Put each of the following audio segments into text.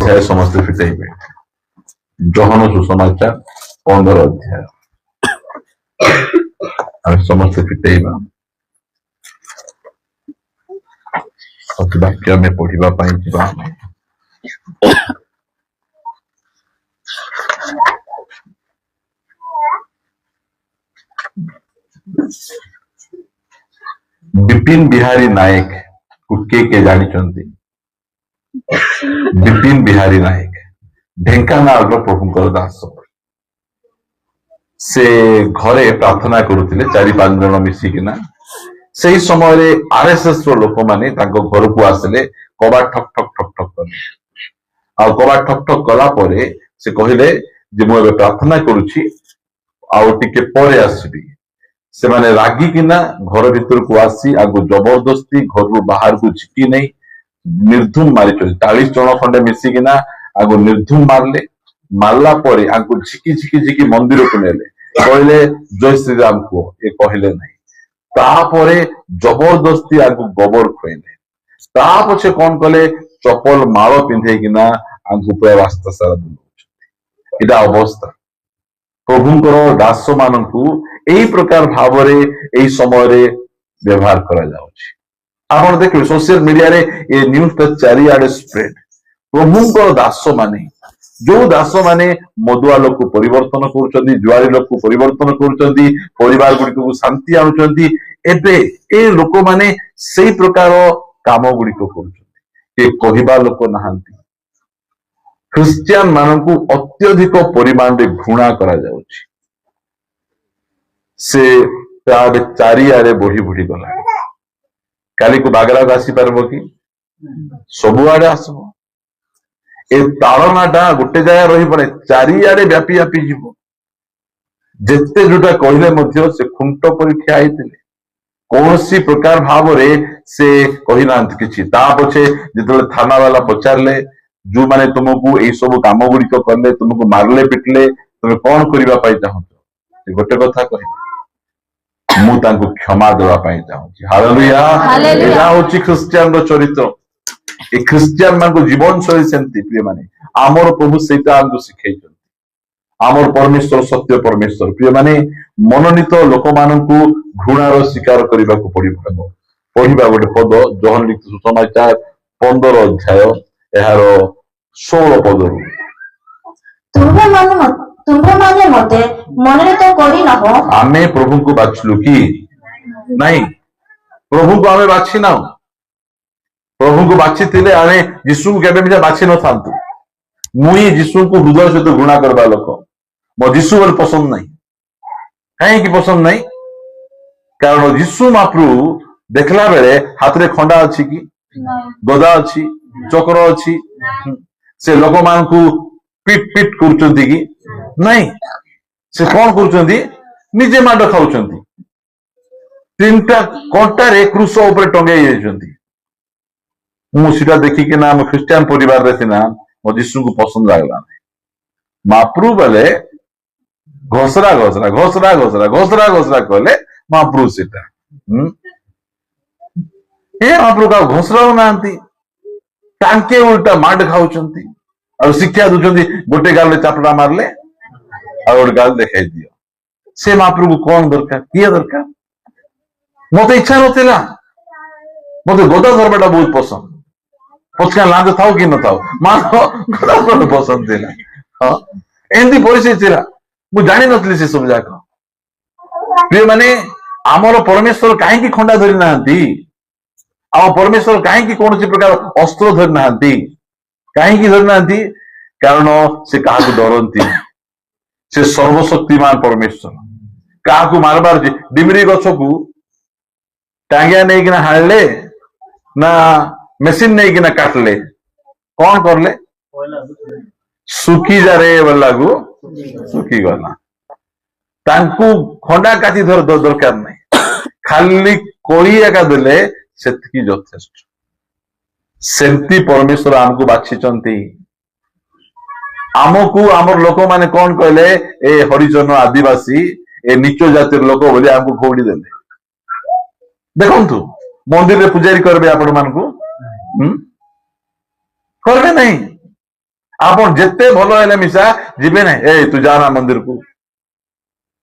अध्याय समस्त फिटेबे जोहन सुसमाचार 15 अध्याय आम समस्त फिटेबा वाक्य आम पढ़ा जा विपिन बिहारी नायक को के जानी विपिन बिहारी नायक ढेंकानाल प्रभुंकर दास से घरे प्रार्थना करुले 4-5 जन मिसिकिना से समय आरएसएस लोक मैंने घर को आसिले कबाट ठक ठक ठक ठक कले आ कबाट ठक ठक कला परे से कहले जे मु प्रार्थना करुछि आउ टिके परे आसीबी से माने रागी किना घर भीतर को आसी आगु जबरदस्ती घर बाहर को झिकी नहीं निर्धुम मारी 40 जन खंडे मिसिकिना आगु निर्धुम मारले मारला परे आगु झिकी झिकी झिकी मंदिर को नेले कहले जय श्री राम को ये कहले नहीं तापरे जबरदस्ती आगु गोबर खुएले ता पछे कौन कले चपल माल पिंधे किना आगु पूरा रास्ता सारा बुलाउछ इदा अवस्था प्रभुंकर दास मानकु एही प्रकार भावरे एही समय रे व्यवहार करा जाउछि आपण देखिबे सोशल मीडिया रे ए न्यूज ता चारिआडे स्प्रेड प्रभुंकर दास माने जो दास माने मदुआ लोक को परिवर्तन करूचंदी जुआरी लोक को परिवर्तन करूचंदी परिवार गुडी को शांति आनुचंदी एबे ए लोक माने सेही प्रकार काम गुडी को करूचंदी ए कहिबा लोक नहांती क्रिश्चियन मानकु अत्यधिक परिमाण रे घृणा करा जाउछि से ताबे चारिआडे बढ़ी बढ़ी गला काली को बागरा आसी पारबो कि सब आडे आसबो ए ताड़नाटा गोटे जगह रही पड़े चारिआडे व्यापी व्यापी जीव जेते जोटा कहले मध्य से खुंट परीक्षा आइतिले कौनसी प्रकार भाव रे से कहि नांत किछि ता पछे जेतले थाना वाला पचारले जो माने तुमको एई सब काम गुडी को करले तुमको मारले पिटले तुम कौन करिबा पाई चाहत गोटे कथा कहि मु तांको क्षमा देवा पाई चाहूची हालेलुया एरा होची क्रिश्चियन रो चरित्र ए क्रिश्चियन मान को जीवन शैली सेंती प्रिय माने आमर प्रभु सेटा हमको सिखाइछन आमर परमेश्वर सत्य परमेश्वर प्रिय माने मनोनीत लोक माननकु घृणार शिकार करिबा को पड़िबो पढ़िबा गोटे पद जोहन लिखित सुसमाचार 15 अध्याय एहार 16 पदरु तुम्भे माने मते मनोनीत करि न हो आमे प्रभु को बाछलु कि नहीं प्रभु को आमे बाछि ना प्रभु को बाछि थिले आमे यीशु को केबे मिजा बाछि न थांतु मुई यीशु को हृदय सहित घृणा करबा लोक मो यीशु वर पसंद नहीं काहे कि पसंद नहीं कारण यीशु महाप्रभु देखला बेले हाथ रे खंडा अछि कि गदा अछि चक्र अछि से लोक मान को पिट पिट करचंती कि नहीं से कौन करचंती निजे माड खाउचंती तीनटा कंटा रे क्रूस ऊपर टंगाई जाइचंती मु सीधा देखि के ना हम क्रिश्चियन परिवार रे थिना मो यीशु को पसंद लागला महाप्रभु बेले घोसरा घोसरा घोसरा घोसरा घोसरा घोसरा कहले महाप्रभु सीता ए महाप्रभु का घोसरा नांती तांके उल्टा माड खाउचंती और शिक्षा दूचंती गोटे गाल रे चापड़ा मारले और गोटे गाल देखाई दियो से महाप्रभु कौन दरकार किए दरकार मते इच्छा नथिला मते गोदा धर्मटा बहुत पसंद पचका लांज थाओ कि न थाओ मान गोदा धर्म पसंद थिला हां एंदी परिस्थिति थिला मु जानि नथली से सब जाक प्रिय माने आमर परमेश्वर काहे की खंडा धरि नांती आ परमेश्वर काहे की कौन प्रकार अस्त्र धरि नांती काहे की धरि नांती कारण से काहा को डरंती से सर्वशक्तिमान परमेश्वर काहा को मारबार डिमरी गछ को टांगिया नहीं कि ना हाणले ना मेसिन नहीं कि ना काटले कौन करले सुखी जा रे वाला को सुखी गला तांकु खंडा काटी धर दरकार नहीं खाली कोई एका देले सेतकी यथेष्ट सेमती परमेश्वर आमको बाछिचंती आमको आमर लोक माने कौन कहले ए हरिजन आदिवासी ए नीच जातिर लोक बोली आमको घोड़ी देले देखंतु मंदिर रे पुजारी करबे आपण मानकु करबे नहीं ଆପଣ ଯେତେ ଭଲ ହେଲେ ମିଶା ଯିବେ ନାହିଁ, ଏ ତୁ ଯା ନା ମନ୍ଦିରକୁ,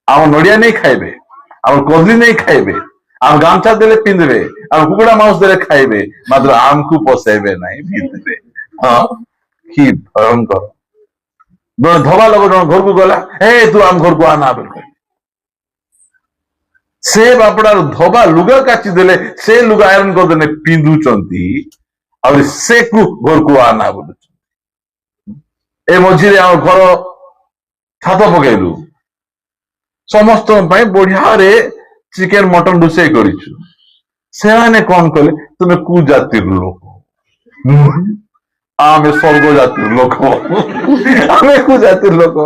ଆମ ନଡିଆ ନେଇ ଖାଇବେ, ଆମ କଦଳୀ ନେଇ ଖାଇବେ, ଆମ ଗାମଛା ଦେଲେ ପିନ୍ଧିବେ, ଆମ କୁକୁଡ଼ା ମାଉସ ଦେଲେ ଖାଇବେ, ମାତ୍ର ଆମକୁ ପୋଷେଇବେ ନାହିଁ ଭିତରେ। ହଁ, କି ଭୟଙ୍କର। ଜଣେ ଧବା ଲୋକ ଜଣେ ଘରକୁ ଗଲା, ହେ ତୁ ଆମ ଘରକୁ ଆନା ବୋଲି କହିଲେ। ସେ ବାପଡାର ଧବା ଲୁଗା କାଚି ଦେଲେ, ସେ ଲୁଗା ଆଇରନ୍ କରିଦେଲେ ପିନ୍ଧୁଛନ୍ତି, ଆହୁରି ସେ ଘରକୁ ଆନା ବୋଲୁଛନ୍ତି। ଏ ମଝିରେ ଆମ ଘର ଛାତ ପକେଇଲୁ, ସମସ୍ତଙ୍କ ପାଇଁ ବଢିଆରେ ଚିକେନ ମଟନ ରୋଷେଇ କରିଛୁ। ସେମାନେ କଣ କଲେ, ତୁମେ କୋଉ ଜାତିର ଲୋକ? ଆମେ ସ୍ୱର୍ଗ ଜାତିର ଲୋକ। ଆମେ କୋଉ ଜାତିର ଲୋକ?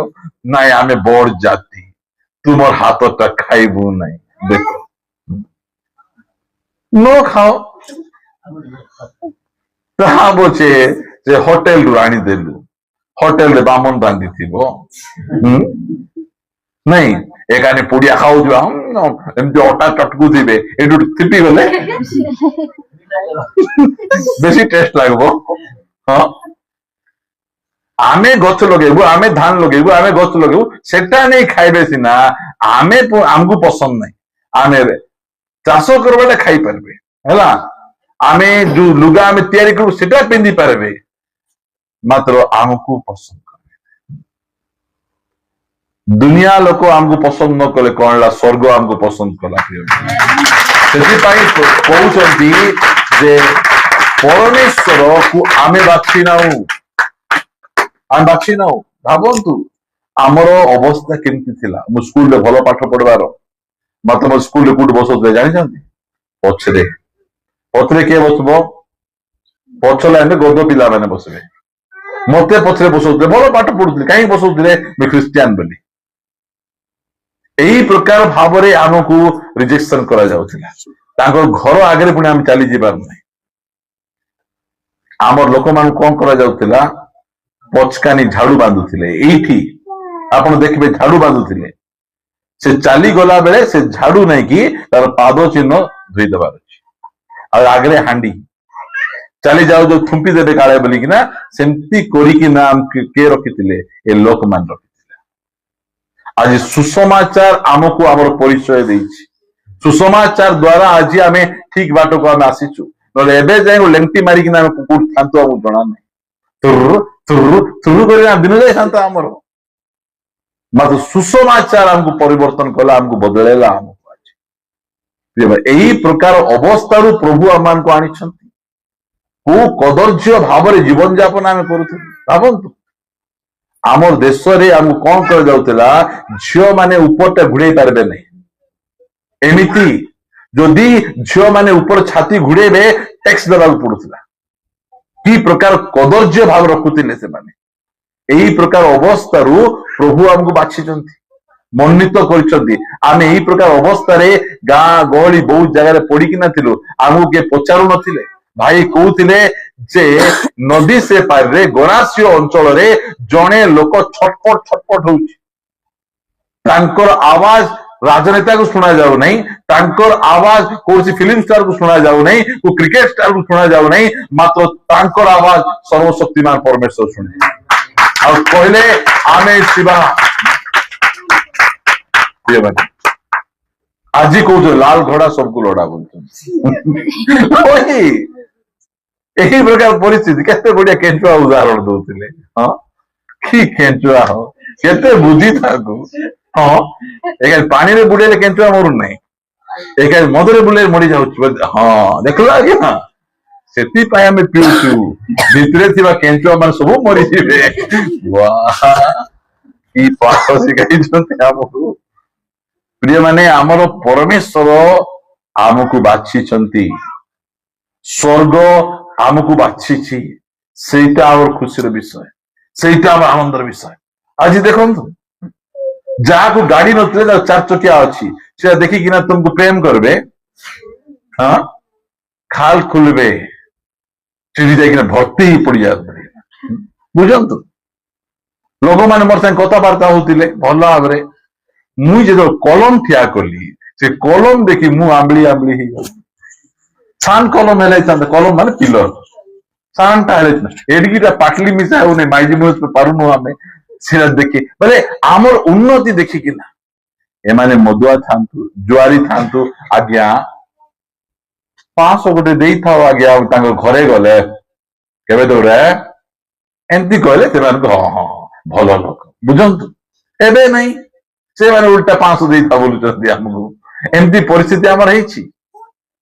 ନାଇଁ ଆମେ ବଡ ଜାତି, ତୁମର ହାତଟା ଖାଇବୁ ନାହିଁ। ଦେଖ, ନ ଖାଅ, ତାହା ପଛେ ସେ ହୋଟେଲରୁ ଆଣିଦେଲୁ, ହୋଟେଲରେ ବାମନ ରାନ୍ଧିଥିବ। ନାଇଁ ଏକାନେ ପୁଡିଆ ଖାଉଥିବା, ଏମିତି ଅଟା ଚଟକୁଥିବେ, ଏଠୁ ଥିପି ଗଲେ ବେଶୀ ଟେଷ୍ଟ ଲାଗିବ। ହଁ, ଆମେ ଗଛ ଲଗେଇବୁ, ଆମେ ଧାନ ଲଗେଇବୁ, ଆମେ ଗଛ ଲଗେଇବୁ, ସେଟା ନେଇ ଖାଇବେ ସିନା, ଆମକୁ ପସନ୍ଦ ନାହିଁ। ଆମେ ଚାଷ କରିବାଟା ଖାଇପାରିବେ ହେଲା, ଆମେ ଯୋଉ ଲୁଗା ଆମେ ତିଆରି କରିବୁ ସେଟା ପିନ୍ଧି ପାରିବେ, ମାତ୍ର ଆମକୁ ପସନ୍ଦ କରିବେ। ଦୁନିଆ ଲୋକ ଆମକୁ ପସନ୍ଦ ନ କଲେ କଣ ହେଲା, ସ୍ୱର୍ଗ ଆମକୁ ପସନ୍ଦ କଲା। ସେଥିପାଇଁ କହୁଛନ୍ତି ଯେ ପରମେଶ୍ୱରକୁ ଆମେ ବାଛି ନାଉ, ଆମେ ବାଛି ନାଉ। ଭାବନ୍ତୁ ଆମର ଅବସ୍ଥା କେମିତି ଥିଲା। ମୁଁ ସ୍କୁଲରେ ଭଲ ପାଠ ପଢିବାର, ମାତ୍ର ମୋ ସ୍କୁଲରେ କୋଉଠି ବସଉଥିଲେ ଜାଣିଛନ୍ତି? ପଛରେ। ପଛରେ କିଏ ବସିବ? ପଛ ଲାଇନରେ ଗଧ ପିଲାମାନେ ବସିବେ। ମତେ ପଛରେ ବସଉଥିଲେ, ଭଲ ପାଠ ପଢୁଥିଲେ, କାହିଁକି ବସଉଥିଲେ? ମୁଁ ଖ୍ରୀଷ୍ଟିଆନ ବୋଲି। ଏହି ପ୍ରକାର ଭାବରେ ଆମକୁ ରିଜେକ୍ସନ କରାଯାଉଥିଲା। ତାଙ୍କର ଘର ଆଗରେ ପୁଣି ଆମେ ଚାଲିଯିବାର ନାହିଁ। ଆମର ଲୋକମାନଙ୍କୁ କଣ କରାଯାଉଥିଲା? ପଚକାନି ଝାଡୁ ବାନ୍ଧୁଥିଲେ। ଏଇଠି ଆପଣ ଦେଖିବେ ଝାଡୁ ବାନ୍ଧୁଥିଲେ। ସେ ଚାଲିଗଲା ବେଳେ ସେ ଝାଡୁ ନେଇକି ତାର ପାଦ ଚିହ୍ନ ଧୋଇଦେବାର ଅଛି। ଆଉ ଆଗରେ ହାଣ୍ଡି, ଚାଲି ଯାଉ ଯୋଉ ଥୁମ୍ପି ଦେବେ କାଳେ ବୋଲିକିନା, ସେମିତି କରିକିନା କିଏ ରଖିଥିଲେ? ଏ ଲୋକମାନେ ରଖିଥିଲେ। ଆଜି ସୁସମାଚାର ଆମକୁ ଆମର ପରିଚୟ ଦେଇଛି। ସୁସମାଚାର ଦ୍ଵାରା ଆଜି ଆମେ ଠିକ ବାଟକୁ ଆମେ ଆସିଛୁ। ନହେଲେ ଏବେ ଯାଇ ଲେଙ୍କି ମାରିକିନା ଆମେ କୋଉଠି ଥାନ୍ତୁ ଆମକୁ ଜଣା ନାହିଁ। ଥୁରୁ କରି ଦିନ ଯାଇଥାନ୍ତା ଆମର। ମାତ୍ର ସୁସମାଚାର ଆମକୁ ପରିବର୍ତ୍ତନ କଲା, ଆମକୁ ବଦଳେଇଲା ଆମକୁ। ଆଜି ଏହି ପ୍ରକାର ଅବସ୍ଥାରୁ ପ୍ରଭୁ ଆମମାନଙ୍କୁ ଆଣିଛନ୍ତି। କୋଉ କଦର୍ଯ୍ୟ ଭାବରେ ଜୀବନ ଯାପନ ଆମେ କରୁଥିଲୁ ଭାବନ୍ତୁ। ଆମର ଦେଶରେ ଆମକୁ କଣ କରାଯାଉଥିଲା? ଝିଅ ମାନେ ଉପରଟା ଘୋଡେଇ ପାରିବେ ନାହିଁ। ଏମିତି ଯଦି ଝିଅ ମାନେ ଉପର ଛାତି ଘୋଡେଇବେ, ଟ୍ୟାକ୍ସ ଦେବାକୁ ପଡୁଥିଲା। କି ପ୍ରକାର କଦର୍ଯ୍ୟ ଭାବ ରଖୁଥିଲେ ସେମାନେ। ଏହି ପ୍ରକାର ଅବସ୍ଥାରୁ ପ୍ରଭୁ ଆମକୁ ବାଛିଛନ୍ତି, ମନୋନୀତ କରିଛନ୍ତି। ଆମେ ଏହି ପ୍ରକାର ଅବସ୍ଥାରେ ଗାଁ ଗହଳି ବହୁତ ଜାଗାରେ ପଡିକିନା ଥିଲୁ। ଆମକୁ କିଏ ପଚାରୁ ନଥିଲେ। ଭାଇ କହୁଥିଲେ ଯେ ନଦୀ ସେ ପାରିରେ ଗରାସିଅ ଅଞ୍ଚଳରେ ଜଣେ ଲୋକ ଛଟପଟ ଛଟପଟ ହଉଛି। ତାଙ୍କର ଆୱାଜ ରାଜନେତାକୁ ଶୁଣା ଯାଉ ନାହିଁ, ତାଙ୍କର ଆୱାଜ କୌଣସି ଫିଲ୍ମ ଷ୍ଟାରକୁ ଶୁଣା ଯାଉ ନାହିଁ, କୋଉ କ୍ରିକେଟ ଷ୍ଟାରକୁ ଶୁଣା ଯାଉ ନାହିଁ, ମାତ୍ର ତାଙ୍କର ଆୱାଜ ସର୍ବଶକ୍ତିମାନ ପରମେଶ୍ୱର ଶୁଣେ। ଆଉ କହିଲେ ଆମେ ଶିବା। ଆଜି କହୁଛୁ ଲାଲ ଘୋଡା ସବୁକୁ ଲୋଡା ବୋଲୁଛନ୍ତି। ଏହି ପ୍ରକାର ପରିସ୍ଥିତି, କେତେ ବଢିଆ କେଞ୍ଚୁଆ ଉଦାହରଣ ଦଉଥିଲେ। ହଁ, କି କେଞ୍ଚୁଆ ହଉ, କେତେ ବୁଦ୍ଧି ତାକୁ। ହଁ, ଏକା ପାଣିରେ ବୁଡେଇଲେ କେଞ୍ଚୁଆ ମରୁନାହିଁ, ଏକା ମଦରେ ବୁଲେଇଲେ ମରି ଯାଉଛି। ହଁ, ଦେଖିଲ ଆଜ୍ଞା, ସେଥିପାଇଁ ଆମେ ପିଉଛୁ। ଭିତରେ ଥିବା କେଞ୍ଚୁଆ ମାନେ ସବୁ ମରିଯିବେ। କି ପାଠ ଶିଖାଇଛନ୍ତି ଆମକୁ। ପ୍ରିୟମାନେ, ଆମର ପରମେଶ୍ୱର ଆମକୁ ବାଛିଛନ୍ତି, ସ୍ୱର୍ଗ ଆମକୁ ବାଛିଛି। ସେଇଟା ଆମର ଖୁସିର ବିଷୟ, ସେଇଟା ଆମର ଆନନ୍ଦର ବିଷୟ। ଆଜି ଦେଖନ୍ତୁ, ଯାହାକୁ ଗାଡି ନଥିଲେ ତାର 4 ଚକିଆ ଅଛି, ସେଟା ଦେଖିକିନା ତୁମକୁ ପ୍ରେମ କରିବେ। ହଁ, ଖାଲ ଖୋଲିବେ, ସେଠି ଯାଇକିନା ଭର୍ତ୍ତି ହେଇ ପଡିଯାଉଥିଲେ। ବୁଝନ୍ତୁ, ଲୋକମାନେ ମୋର ସାଙ୍ଗେ କଥାବାର୍ତ୍ତା ହଉଥିଲେ ଭଲ ଭାବରେ। ମୁଁ ଯେତେବେଳେ କଲମ ଠିଆ କଲି, ସେ କଲମ ଦେଖି ମୁଁ ଆମ୍ବିଳି ଆମ୍ବିଳି ହେଇଗଲି। ଛାନ କଲମ ହେଲେ, କଲମ ମାନେ ପିଲର, ସାନଟା ହେଲେ ଏଡିକିଟା ପାଟଲି ମିଶା ହଉନି ମାଇଜି ମୁହୂର୍ତ୍ତ ପାରୁନୁ ଆମେ ସେଟା ଦେଖି ବୋଲେ ଆମର ଉନ୍ନତି ଦେଖିକିନା ଏମାନେ ମଦୁଆ ଥାନ୍ତୁ ଜୁଆରୀ ଥାନ୍ତୁ ଆଜ୍ଞା 500 ଗୋଟେ ଦେଇଥାଉ ଆଜ୍ଞା ତାଙ୍କ ଘରେ ଗଲେ କେବେ ଦୌଡେ ଏମିତି କହିଲେ ସେମାନଙ୍କୁ ହଁ ହଁ ଭଲ ଲୋକ ବୁଝନ୍ତୁ ଏବେ ନାହିଁ ସେମାନେ ଉଲ୍ଟା 500 ଦେଇଥାଉ ବୋଲୁଛନ୍ତି ଆମକୁ ଏମିତି ପରିସ୍ଥିତି ଆମର ହେଇଛି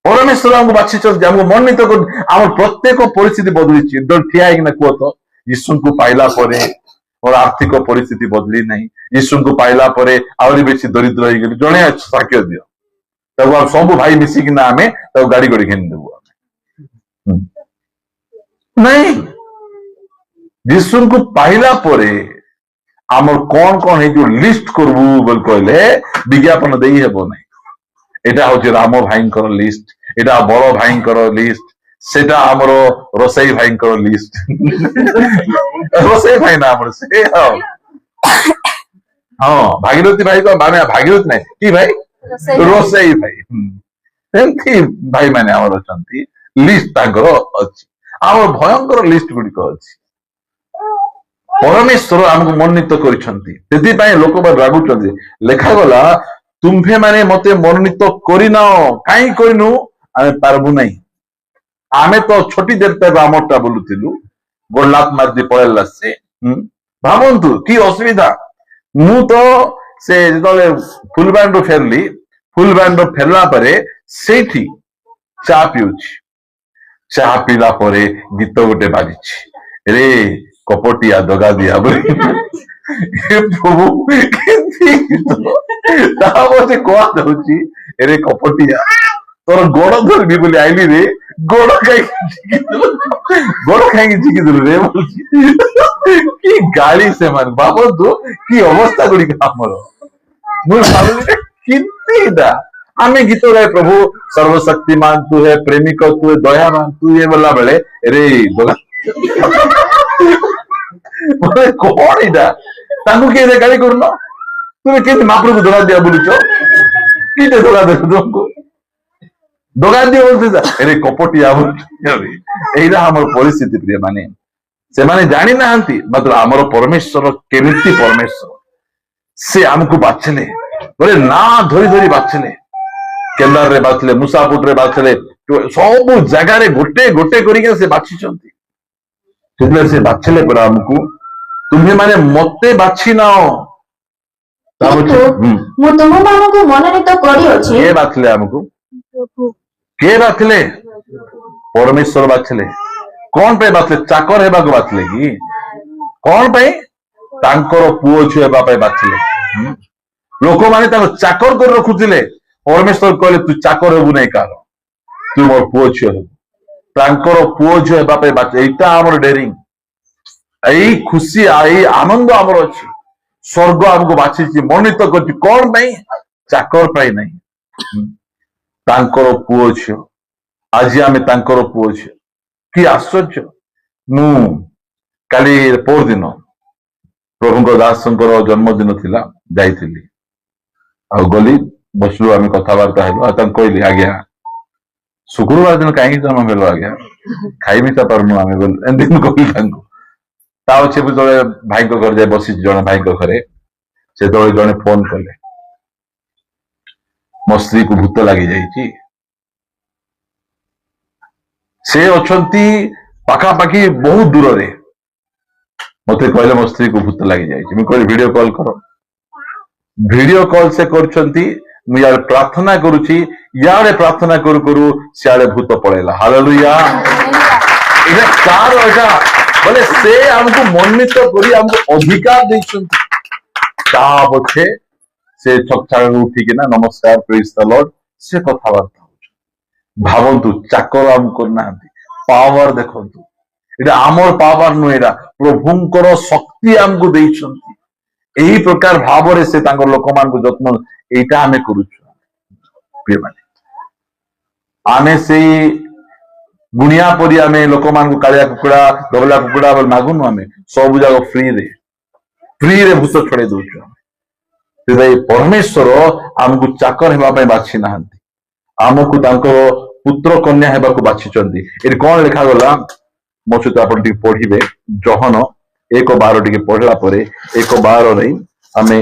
ପରମେଶ୍ୱର ଆମକୁ ବାଛିଛନ୍ତି ଆମକୁ ମନୋନୀତ କରୁ ଆମର ପ୍ରତ୍ୟେକ ପରିସ୍ଥିତି ବଦଳିଛି ଠିଆ ହେଇକିନା କୁହ ତ ଯୀଶୁଙ୍କୁ ପାଇଲା ପରେ ମୋର ଆର୍ଥିକ ପରିସ୍ଥିତି ବଦଳି ନାହିଁ ଯୀଶୁଙ୍କୁ ପାଇଲା ପରେ ଆହୁରି ବେଶୀ ଦରିଦ୍ର ହେଇଗଲି ଜଣେ ସାକ୍ଷ୍ୟ ଦିଅ ତାକୁ ଆଉ ସବୁ ଭାଇ ମିଶିକିନା ଆମେ ତାକୁ ଗାଡି ଗଡି ଘେନିଦେବୁ ଆମେ ନାଇଁ ଯୀଶୁଙ୍କୁ ପାଇଲା ପରେ ଆମର କଣ ହେଇଯିବ ଲିଷ୍ଟ କରିବୁ ବୋଲି କହିଲେ ବିଜ୍ଞାପନ ଦେଇ ହେବ ନାହିଁ এটা হচ্ছে রাম ভাইଙ୍କର লিস্ট এটা বড় ভাইଙ୍କର লিস্ট সেটা আমার রসাই ভাইଙ୍କର লিস্ট রসাই ভাই না আমার সে হ্যাঁ ভাগীরথী ভাই মানে ভাগীরথী নাই কি ভাই রসাই ভাই ସେମିତି ଭାଇ ମାନେ ଆମର ଅଛନ୍ତି ଲିଷ୍ଟ ତାଙ୍କର ଅଛି ଆମର ଭୟଙ୍କର ଲିଷ୍ଟ ଗୁଡିକ ଅଛି ପରମେଶ୍ୱର ଆମକୁ ମନୋନୀତ କରିଛନ୍ତି ସେଥିପାଇଁ ଲୋକମାନେ ରାଗୁଛନ୍ତି ଲେଖାଗଲା ତୁମ୍ଭେ ମାନେ ମତେ ମନୋନୀତ କରିନାଅ କାହିଁ କରିନୁ ଆମେ ପାରବୁ ନାହିଁ ଆମେ ତ ଛୋଟି ଦେବତା ଆମରଟା ବୋଲୁଥିଲୁ ଗୋଡଲାତ ମାରି ପଳେଇଲା ସେ ଭାବନ୍ତୁ କି ଅସୁବିଧା ମୁଁ ତ ସେ ଯେତେବେଳେ ଫୁଲବାଣୀରୁ ଫେରିଲି ଫୁଲବାଣୀରୁ ଫେରିଲା ପରେ ସେଇଠି ଚା ପିଉଛି ଚା ପିଇଲା ପରେ ଗୀତ ଗୋଟେ ବାଜିଛି ରେ କପଟିଆ ଦଗା ଦିଆ ବୋଲି ପ୍ରଭୁ ତା ମତେ କୁହାଯାଉଛି ଏରେ କପଟିଆ ତୋର ଗୋଡ ଧରିବି ବୋଲି ଆଇଲି ରେ ଗୋଡ ଖାଇକି ଝିକିଦେଲୁ ରେ ବୋଲୁଛି କି ଗାଳି ସେମାନେ ଭାବନ୍ତୁ କି ଅବସ୍ଥା ଗୁଡିକ ଆମର ମୁଁ ଭାବିଲି କେମିତି ଏଇଟା ଆମେ ଗୀତ ଗାଏ ପ୍ରଭୁ ସର୍ବଶକ୍ତିମାନ ତୁ ହେ ପ୍ରେମିକ ତୁ ଦୟାବାନ ତୁ ଏ ବୋଲା ବେଳେ ରେ କଣ ଏଇଟା ତାଙ୍କୁ କିଏ ଗାଳି କରୁନ ତୁମେ କେମିତି ମାପରକୁ ଧରା ଦିଆ ବୁଲୁଛ କିଟେ ଧରା ଦେବ ତୁମକୁ ଦଗା ଦିଅ ବୋଲୁଛ ଏରେ କପଟିଆ ଏଇଟା ଆମର ପରିସ୍ଥିତି ପ୍ରିୟ ମାନେ ସେମାନେ ଜାଣିନାହାନ୍ତି ମାତ୍ର ଆମର ପରମେଶ୍ୱର କେମିତି ପରମେଶ୍ୱର ସେ ଆମକୁ ବାଛିଲେ ବୋଲେ ନା ଧରି ଧରି ବାଛିଲେ କେନ୍ଦାରରେ ବାଛିଲେ ମୁସାପୁଟରେ ବାଛିଲେ ସବୁ ଜାଗାରେ ଗୋଟେ ଗୋଟେ କରିକି ସେ ବାଛିଛନ୍ତି ସେଥିପାଇଁ ସେ ବାଛିଲେ ପରା ଆମକୁ ତୁମେ ମାନେ ମତେ ବାଛି ନାଅ କିନ୍ତୁ ମୁଁ ତୁମମାନଙ୍କୁ ମନୋନୀତ କରିଅଛି କିଏ ବାଛିଲେ ଆମକୁ କିଏ ବାଛିଲେ ପରମେଶ୍ୱର ବାଛିଲେ କଣ ପାଇଁ ବାଛିଲେ ଚାକର ହେବାକୁ ବାଛିଲେ କି କଣ ପାଇଁ ତାଙ୍କର ପୁଅ ଝିଅ ହେବା ପାଇଁ ବାଛିଲେ ଲୋକମାନେ ତାଙ୍କୁ ଚାକର କରି ରଖୁଥିଲେ ପରମେଶ୍ୱର କହିଲେ ତୁ ଚାକର ହେବୁ ନାହିଁ କାହାର ତୁ ମୋର ପୁଅ ଝିଅ ହେବୁ ତାଙ୍କର ପୁଅ ଝିଅ ହେବା ପାଇଁ ବାଛିଲେ ଏଇଟା ଆମର ଡେରିଂ ଏଇ ଖୁସି ଏଇ ଆନନ୍ଦ ଆମର ଅଛି ସ୍ୱର୍ଗ ଆମକୁ ବାଛିଛି ମନୋନୀତ କରିଛି କଣ ପାଇଁ ଚାକର ପାଇଁ ନାହିଁ ତାଙ୍କର ପୁଅ ଝିଅ ଆଜି ଆମେ ତାଙ୍କର ପୁଅ ଝିଅ କି ଆଶ୍ଚର୍ଯ୍ୟ ମୁଁ କାଲି ପରଦିନ ପ୍ରଭୁଙ୍କ ଦାସଙ୍କର ଜନ୍ମଦିନ ଥିଲା ଯାଇଥିଲି ଆଉ ଗଲି ବସିଲୁ ଆମେ କଥାବାର୍ତ୍ତା ହେଲୁ ଆଉ ତାଙ୍କୁ କହିଲି ଆଜ୍ଞା ଶୁକ୍ରବାର ଦିନ କାହିଁକି ଜନ୍ମ ହେଲ ଆଜ୍ଞା ଖାଇବି ତ ପାରୁନୁ ଆମେ ବୋଲି ଏମିତି ମୁଁ କହିଲି ତାଙ୍କୁ ତା ଅଛି ଯେତେବେଳେ ଭାଇଙ୍କ ଘରେ ଯାଇ ବସିଛି ଜଣେ ଭାଇଙ୍କ ଘରେ ସେତେବେଳେ ଜଣେ ଫୋନ କଲେ ମୋ ସ୍ତ୍ରୀକୁ ଭୂତ ଲାଗିଯାଇଛି ସେ ଅଛନ୍ତି ପାଖାପାଖି ବହୁତ ଦୂରରେ ମତେ କହିଲେ ମୋ ସ୍ତ୍ରୀକୁ ଭୂତ ଲାଗିଯାଇଛି ମୁଁ କହିଲି ଭିଡିଓ କଲ କର ଭିଡିଓ କଲ ସେ କରୁଛନ୍ତି ମୁଁ ଇଆଡେ ପ୍ରାର୍ଥନା କରୁଛି ଇଆଡେ ପ୍ରାର୍ଥନା କରୁ କରୁ ସିଆଡେ ଭୂତ ପଳେଇଲା ହାଲେଲୁୟା ଏଇଟା ତାର ଏଇଟା ବୋଲେ ସେ ଆମକୁ ମନୋନୀତ କରି ଆମକୁ ଅଧିକାର ଦେଇଛନ୍ତି ତା ପଛେ ସେ ସକାଳୁ ଉଠିକିନା ନମସ୍କାର ପ୍ରେଜ ଦ ଲର୍ଡ ସେ କଥାବାର୍ତ୍ତା ହଉଛନ୍ତି ଭାବନ୍ତୁ ଚାକର ଆମକୁ କରୁନାହାନ୍ତି ପାୱାର ଦେଖନ୍ତୁ ଏଇଟା ଆମର ପାୱାର ନୁହେଁ ଏଇଟା ପ୍ରଭୁଙ୍କର ଶକ୍ତି ଆମକୁ ଦେଇଛନ୍ତି ଏହି ପ୍ରକାର ଭାବରେ ସେ ତାଙ୍କ ଲୋକମାନଙ୍କୁ ଯତ୍ନ ଏଇଟା ଆମେ କରୁଛୁ ପ୍ରିୟମାନେ ଆମେ ସେଇ ଗୁଣିଆ ପରି ଆମେ ଲୋକମାନଙ୍କୁ କାଳିଆ କୁକୁଡା ଦବଲା କୁକୁଡା ବୋଲି ମାଗୁନୁ ଆମେ ସବୁ ଯାକ ଫ୍ରିରେ ଭୂତ ଛଡେଇ ଦଉଛୁ ସେଥିପାଇଁ ପରମେଶ୍ୱର ଆମକୁ ଚାକର ହେବା ପାଇଁ ବାଛି ନାହାନ୍ତି ଆମକୁ ତାଙ୍କର ପୁତ୍ର କନ୍ୟା ହେବାକୁ ବାଛିଛନ୍ତି ଏଠି କଣ ଲେଖାଗଲା ମୋ ସହିତ ଆପଣ ଟିକେ ପଢିବେ ଜହନ 1:12 ଟିକେ ପଢିଲା ପରେ 1:12 ଆମେ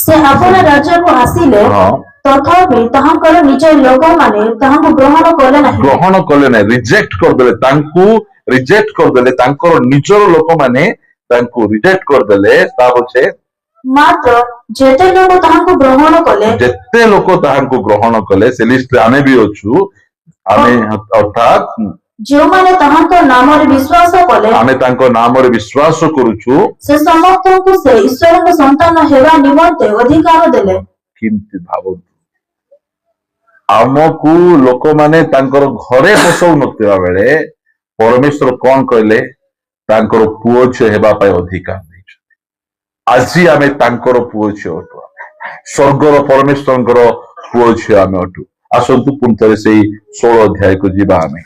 ସେ ଆପଣା ରାଜ୍ୟକୁ ଆସିଲେ ହଁ ତଥାପି ତାହାଙ୍କର ନିଜ ଲୋକମାନେ ତାହାଙ୍କୁ ଗ୍ରହଣ କଲେ ନାହିଁ। ଗ୍ରହଣ କଲେ ନାହିଁ, ରିଜେକ୍ଟ କରିଦେଲେ, ତାଙ୍କୁ ରିଜେକ୍ଟ କରିଦେଲେ, ତାଙ୍କର ନିଜର ଲୋକମାନେ ତାଙ୍କୁ ରିଜେକ୍ଟ କରିଦେଲେ। ତା ପଛେ ମାତ୍ର ଯେତେ ଲୋକ ତାହାଙ୍କୁ ଗ୍ରହଣ କଲେ ଯେତେ ଲୋକ ତାହାଙ୍କୁ ଗ୍ରହଣ କଲେ, ସେ ଲିଷ୍ଟରେ ଆମେ ବି ଅଛୁ। ଆମେ ଅର୍ଥାତ୍ ଯେଉଁମାନେ ତାହାଙ୍କ ନାମରେ ବିଶ୍ୱାସ କଲେ ଆମେ ତାଙ୍କ ନାମରେ ବିଶ୍ୱାସ କରୁଛୁ। ସେ ସମସ୍ତଙ୍କୁ ସେ ଈଶ୍ୱରଙ୍କ ସନ୍ତାନ ହେବା ନିମନ୍ତେ ଅଧିକାର ଦେଲେ। କେମିତି ଭାବନ୍ତୁ, ଆମକୁ ଲୋକମାନେ ତାଙ୍କର ଘରେ ପଶଉନଥିବା ବେଳେ ପରମେଶ୍ୱର କଣ କହିଲେ? ତାଙ୍କର ପୁଅ ଝିଅ ହେବା ପାଇଁ ଅଧିକାର ଦେଇଛନ୍ତି। ଆଜି ଆମେ ତାଙ୍କର ପୁଅ ଝିଅ ଅଟୁ, ସ୍ୱର୍ଗର ପରମେଶ୍ୱରଙ୍କର ପୁଅ ଝିଅ ଆମେ ଅଟୁ। ଆସନ୍ତୁ ପୁଣି ଥରେ ସେଇ 16 ଅଧ୍ୟାୟକୁ ଯିବା। ଆମେ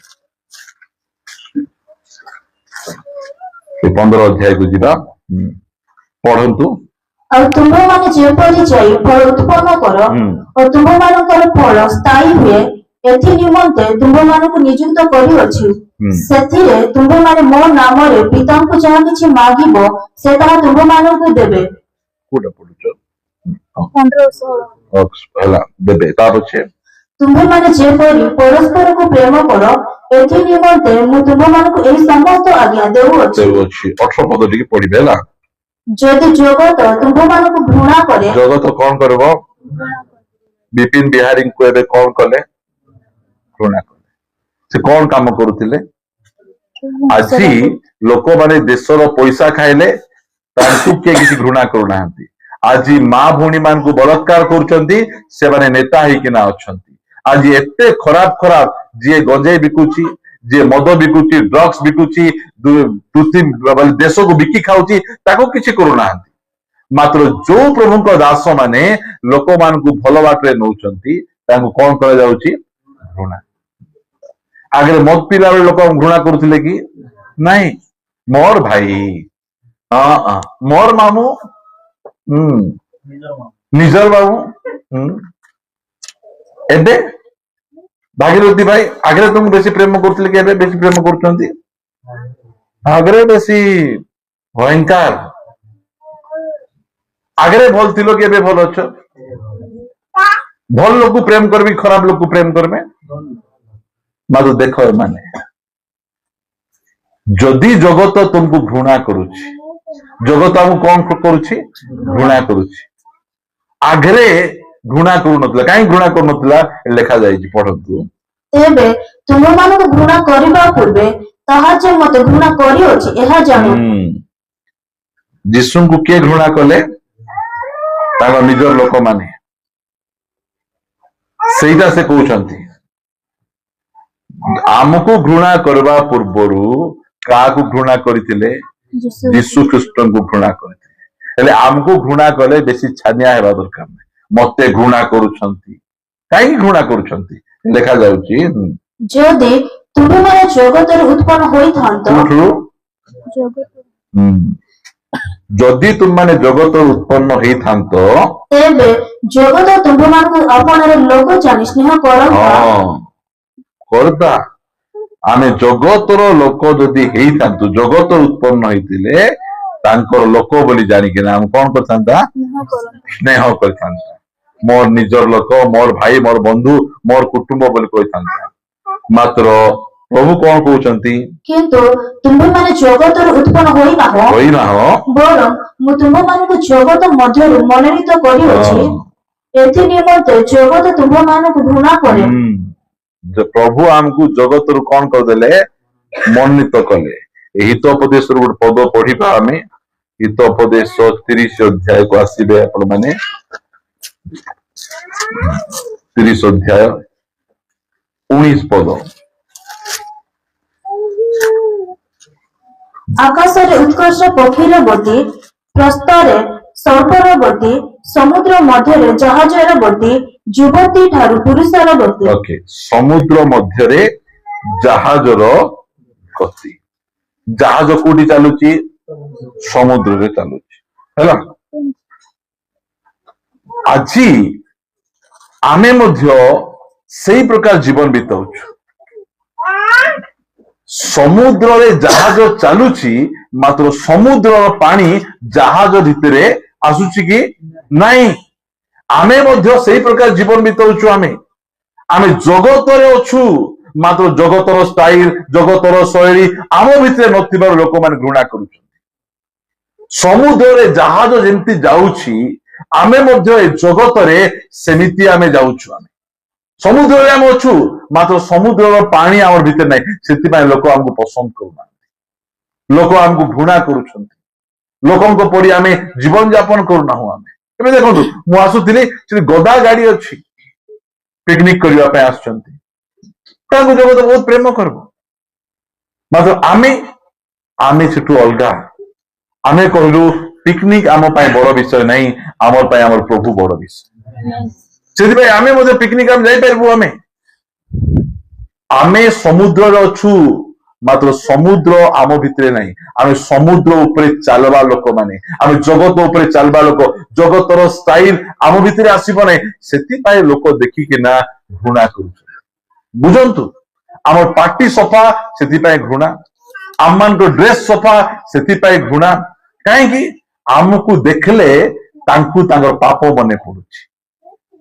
15 ଅଧ୍ୟାୟକୁ ଯିବା। ପଢନ୍ତୁ। ଆଉ ତୁମ୍ଭମାନେ ଯେପରି ଯାଇ ଫଳ ଉତ୍ପନ୍ନ କର ଓ ତୁମ୍ଭମାନଙ୍କର ଫଳ ସ୍ଥାୟୀ ହୁଏ, ଏଥି ନିମନ୍ତେ ତୁମ୍ଭମାନଙ୍କୁ ନିଯୁକ୍ତ କରିଅଛି। ସେଥିରେ ତୁମ୍ଭମାନେ ମୋ ନାମରେ ପିତାଙ୍କୁ ଯାହା କିଛି ମାଗିବ, ସେ ତାହା ତୁମ୍ଭମାନଙ୍କୁ ଦେବେ। କୋଉଟା ପଢୁଛ? 15-16 ହେଲା, ଦେବେ। ତା ପଛେ ତୁମ୍ଭେମାନେ ଯେପରି ପରସ୍ପରକୁ ପ୍ରେମ କର, ଏଥି ନିମନ୍ତେ ମୁଁ ତୁମ୍ଭମାନଙ୍କୁ ଏହି ସମସ୍ତ ଆଜ୍ଞା ଦେଉଅଛି। 18 ପଦ ଟିକେ ପଢିବେ ହେଲା। ଯଦି ଜଗତ ତୁମ୍ଭମାନଙ୍କୁ ଘୃଣା କରେ, ଜଗତ କଣ କରିବ? ବିପିନ ବିହାରୀଙ୍କୁ ଏବେ କଣ କଲେ? ଘୃଣା କଲେ। ସେ କଣ କାମ କରୁଥିଲେ? ଆଜି ଲୋକମାନେ ଦେଶର ପଇସା ଖାଇଲେ, ତାଙ୍କୁ କିଏ କିଛି ଘୃଣା କରୁନାହାନ୍ତି। ଆଜି ମା ଭଉଣୀ ମାନଙ୍କୁ ବଳାତ୍କାର କରୁଛନ୍ତି, ସେମାନେ ନେତା ହେଇକିନା ଅଛନ୍ତି। ଆଜି ଏତେ ଖରାପ ଖରାପ, ଯିଏ ଗଞ୍ଜେଇ ବିକୁଛି, ଯିଏ ମଦ ବିକୁଛି, ଡ୍ରଗ୍ସ ବିକୁଛି, ଦେଶକୁ ବିକି ଖାଉଛି, ତାକୁ କିଛି କରୁନାହାନ୍ତି। ମାତ୍ର ଯୋଉ ପ୍ରଭୁଙ୍କ ଦାସ ମାନେ ଲୋକମାନଙ୍କୁ ଭଲ ବାଟରେ ନଉଛନ୍ତି, ତାଙ୍କୁ କଣ କରାଯାଉଛି? ଘୃଣା। ଆଗରେ ମଦ ପିଲା ବେଳେ ଲୋକ ଘୃଣା କରୁଥିଲେ କି ନାଇଁ? ମୋର ଭାଇ, ମୋର ମାମୁଁ, ନିଜର ବାବୁ। ଏବେ ଭାଗୀରଥୀ ଭାଇ ଆଗରେ ତୁମକୁ ବେଶୀ ପ୍ରେମ କରୁଥିଲେ କି ଏବେ ବେଶୀ ପ୍ରେମ କରୁଛନ୍ତି? ଆଗରେ ବେଶୀ ଭୟଙ୍କର। ଆଗରେ ଭଲ ଥିଲ କି ଏବେ ଭଲ ଅଛ? ଭଲ ଲୋକକୁ ପ୍ରେମ କରିବି, ଖରାପ ଲୋକକୁ ପ୍ରେମ କରିବେ। ମାତ୍ର ଦେଖ, ଏମାନେ ଯଦି ଜଗତ ତୁମକୁ ଘୃଣା କରୁଛି, ଜଗତ ଆମକୁ କଣ କରୁଛି? ଘୃଣା କରୁଛି। ଆଗରେ ଘୃଣା କରୁନଥିଲା। କାହିଁ ଘୃଣା କରୁନଥିଲା? ଲେଖା ଯାଇଛି, ପଢନ୍ତୁ। ତେବେ ତୁମମାନଙ୍କୁ ଘୃଣା କରିବା ପୂର୍ବେ ତାହା ଯେ ମତେ ଘୃଣା କରିଅଛି, ଏହା ଜାଣ। ଯୀଶୁଙ୍କୁ କିଏ ଘୃଣା କଲେ? ତାଙ୍କ ନିଜର ଲୋକମାନେ। ସେଇଟା ସେ କହୁଛନ୍ତି। ଆମକୁ ଘୃଣା କରିବା ପୂର୍ବରୁ କାହାକୁ ଘୃଣା କରିଥିଲେ? ଯୀଶୁ ଖ୍ରୀଷ୍ଟଙ୍କୁ ଘୃଣା କରିଥିଲେ। ହେଲେ ଆମକୁ ଘୃଣା କଲେ ବେଶୀ ଛାନିଆ ହେବା ଦରକାର ନାହିଁ। ମତେ ଘୃଣା କରୁଛନ୍ତି, କାହିଁକି ଘୃଣା କରୁଛନ୍ତି? ଲେଖା ଯାଉଛି, ଯଦି ତୁମେମାନେ ଜଗତରେ ଉତ୍ପନ୍ନ ହୋଇଥାନ୍ତ, ଯଦି ତୁମମାନେ ଜଗତରୁ ଉତ୍ପନ୍ନ ହେଇଥାନ୍ତ, ତେବେ ଜଗତ ତୁମମାନଙ୍କୁ ଆପଣାର ଲୋକ ଜାଣି ସ୍ନେହ କରନ୍ତା। ଆମେ ଜଗତର ଲୋକ ଯଦି ହେଇଥାନ୍ତୁ, ଜଗତ ଉତ୍ପନ୍ନ ହେଇଥିଲେ ତାଙ୍କର ଲୋକ ବୋଲି ଜାଣିକିନା ଆମେ କଣ କରିଥାନ୍ତା? ସ୍ନେହ କରିଥାନ୍ତା। ମୋର ନିଜର ଲୋକ, ମୋର ଭାଇ, ମୋର ବନ୍ଧୁ, ମୋର କୁଟୁମ୍ବ ବୋଲି କହିଥାନ୍ତା। ମାତ୍ର ପ୍ରଭୁ କଣ କହୁଛନ୍ତି? କିନ୍ତୁ ତୁମ୍ଭେମାନେ ଜଗତରୁ ଉତ୍ପନ୍ନ ହୋଇନାହ, ବରଂ ମୁଁ ତୁମ୍ଭମାନଙ୍କୁ ଜଗତ ମଧ୍ୟରୁ ମନୋନୀତ କରିଅଛି। ଏଥି ନିମନ୍ତେ ଜଗତ ତୁମ୍ଭମାନଙ୍କୁ ଘୃଣା କରେ। ପ୍ରଭୁ ଆମକୁ ଜଗତରୁ କଣ କରିଦେଲେ? ମନୋନୀତ କଲେ। ଏହି ହିତୋପଦେଶରୁ ଗୋଟେ ପଦ ପଢିବା ଆମେ। ହିତୋପଦେଶ 30 ଅଧ୍ୟାୟକୁ ଆସିବେ ଆପଣ ମାନେ। 30 ଅଧ୍ୟାୟ 19 ପଦ। ଆକାଶରେ ଉତ୍କର୍ଷ ପକ୍ଷୀର ଗତି, ପ୍ରସ୍ତରେ ସର୍ପର ଗତି, ସମୁଦ୍ର ମଧ୍ୟରେ ଜାହାଜର ଗତି, ଯୁବତୀ ଠାରୁ ପୁରୁଷର ଗତି। ସମୁଦ୍ର ମଧ୍ୟରେ ଜାହାଜର ଗତି। ଜାହାଜ କୋଉଠି ଚାଲୁଛି? ସମୁଦ୍ରରେ ଚାଲୁଛି, ହେଲା। ଆଜି ଆମେ ମଧ୍ୟ ସେଇ ପ୍ରକାର ଜୀବନ ବିତାଉଛୁ। ସମୁଦ୍ରରେ ଜାହାଜ ଚାଲୁଛି ମାତ୍ର ସମୁଦ୍ରର ପାଣି ଜାହାଜ ଭିତରେ ଆସୁଛି କି ନାହିଁ। ଆମେ ମଧ୍ୟ ସେଇ ପ୍ରକାର ଜୀବନ ବିତାଉଛୁ। ଆମେ ଜଗତରେ ଅଛୁ ମାତ୍ର ଜଗତର ଷ୍ଟାଇଲ ଜଗତର ଶୈଳୀ ଆମ ଭିତରେ ନଥିବାରୁ ଲୋକମାନେ ଘୃଣା କରୁଛନ୍ତି। ସମୁଦ୍ରରେ ଜାହାଜ ଯେମିତି ଯାଉଛି ଆମେ ମଧ୍ୟ ଏ ଜଗତରେ ସେମିତି ଆମେ ଯାଉଛୁ। ସମୁଦ୍ରରେ ଆମେ ଅଛୁ ମାତ୍ର ସମୁଦ୍ରର ପାଣି ଆମର ଭିତରେ ନାହିଁ। ସେଥିପାଇଁ ଲୋକ ଆମକୁ ପସନ୍ଦ କରୁନାହାନ୍ତି, ଲୋକ ଆମକୁ ଘୃଣା କରୁଛନ୍ତି, ଲୋକଙ୍କ ପରି ଆମେ ଜୀବନ ଯାପନ କରୁନାହୁଁ। ଏବେ ଦେଖନ୍ତୁ, ମୁଁ ଆସୁଥିଲି, ସେଠି ଗଦା ଗାଡି ଅଛି, ପିକନିକ କରିବା ପାଇଁ ଆସୁଛନ୍ତି, ତାଙ୍କୁ ଜଗତ ବହୁତ ପ୍ରେମ କରିବ। ମାତ୍ର ଆମେ ସେଠୁ ଅଲଗା। ଆମେ କହିଲୁ ପିକନିକ ଆମ ପାଇଁ ବଡ ବିଷୟ ନାହିଁ, ଆମର ପାଇଁ ଆମର ପ୍ରଭୁ ବଡ ବିଷୟ। ସେଥିପାଇଁ ଆମେ ମଧ୍ୟ ପିକନିକ ଆମେ ଯାଇପାରିବୁ। ଆମେ ସମୁଦ୍ରରେ ଅଛୁ ମାତ୍ର ସମୁଦ୍ର ଆମ ଭିତରେ ନାହିଁ। ଆମେ ସମୁଦ୍ର ଉପରେ ଚାଲବା ଲୋକମାନେ, ଆମେ ଜଗତ ଉପରେ ଚାଲବା ଲୋକ। ଜଗତର ଷ୍ଟାଇଲ ଆମ ଭିତରେ ଆସିବ ନାହିଁ। ସେଥିପାଇଁ ଲୋକ ଦେଖିକିନା ଘୃଣା କରୁଛନ୍ତି। ବୁଝନ୍ତୁ, ଆମର ପାଟି ସଫା ସେଥିପାଇଁ ଘୃଣା, ଆମମାନଙ୍କ ଡ୍ରେସ ସଫା ସେଥିପାଇଁ ଘୃଣା। କାହିଁକି? ଆମକୁ ଦେଖିଲେ ତାଙ୍କୁ ତାଙ୍କର ପାପ ମନେ ପଡୁଛି।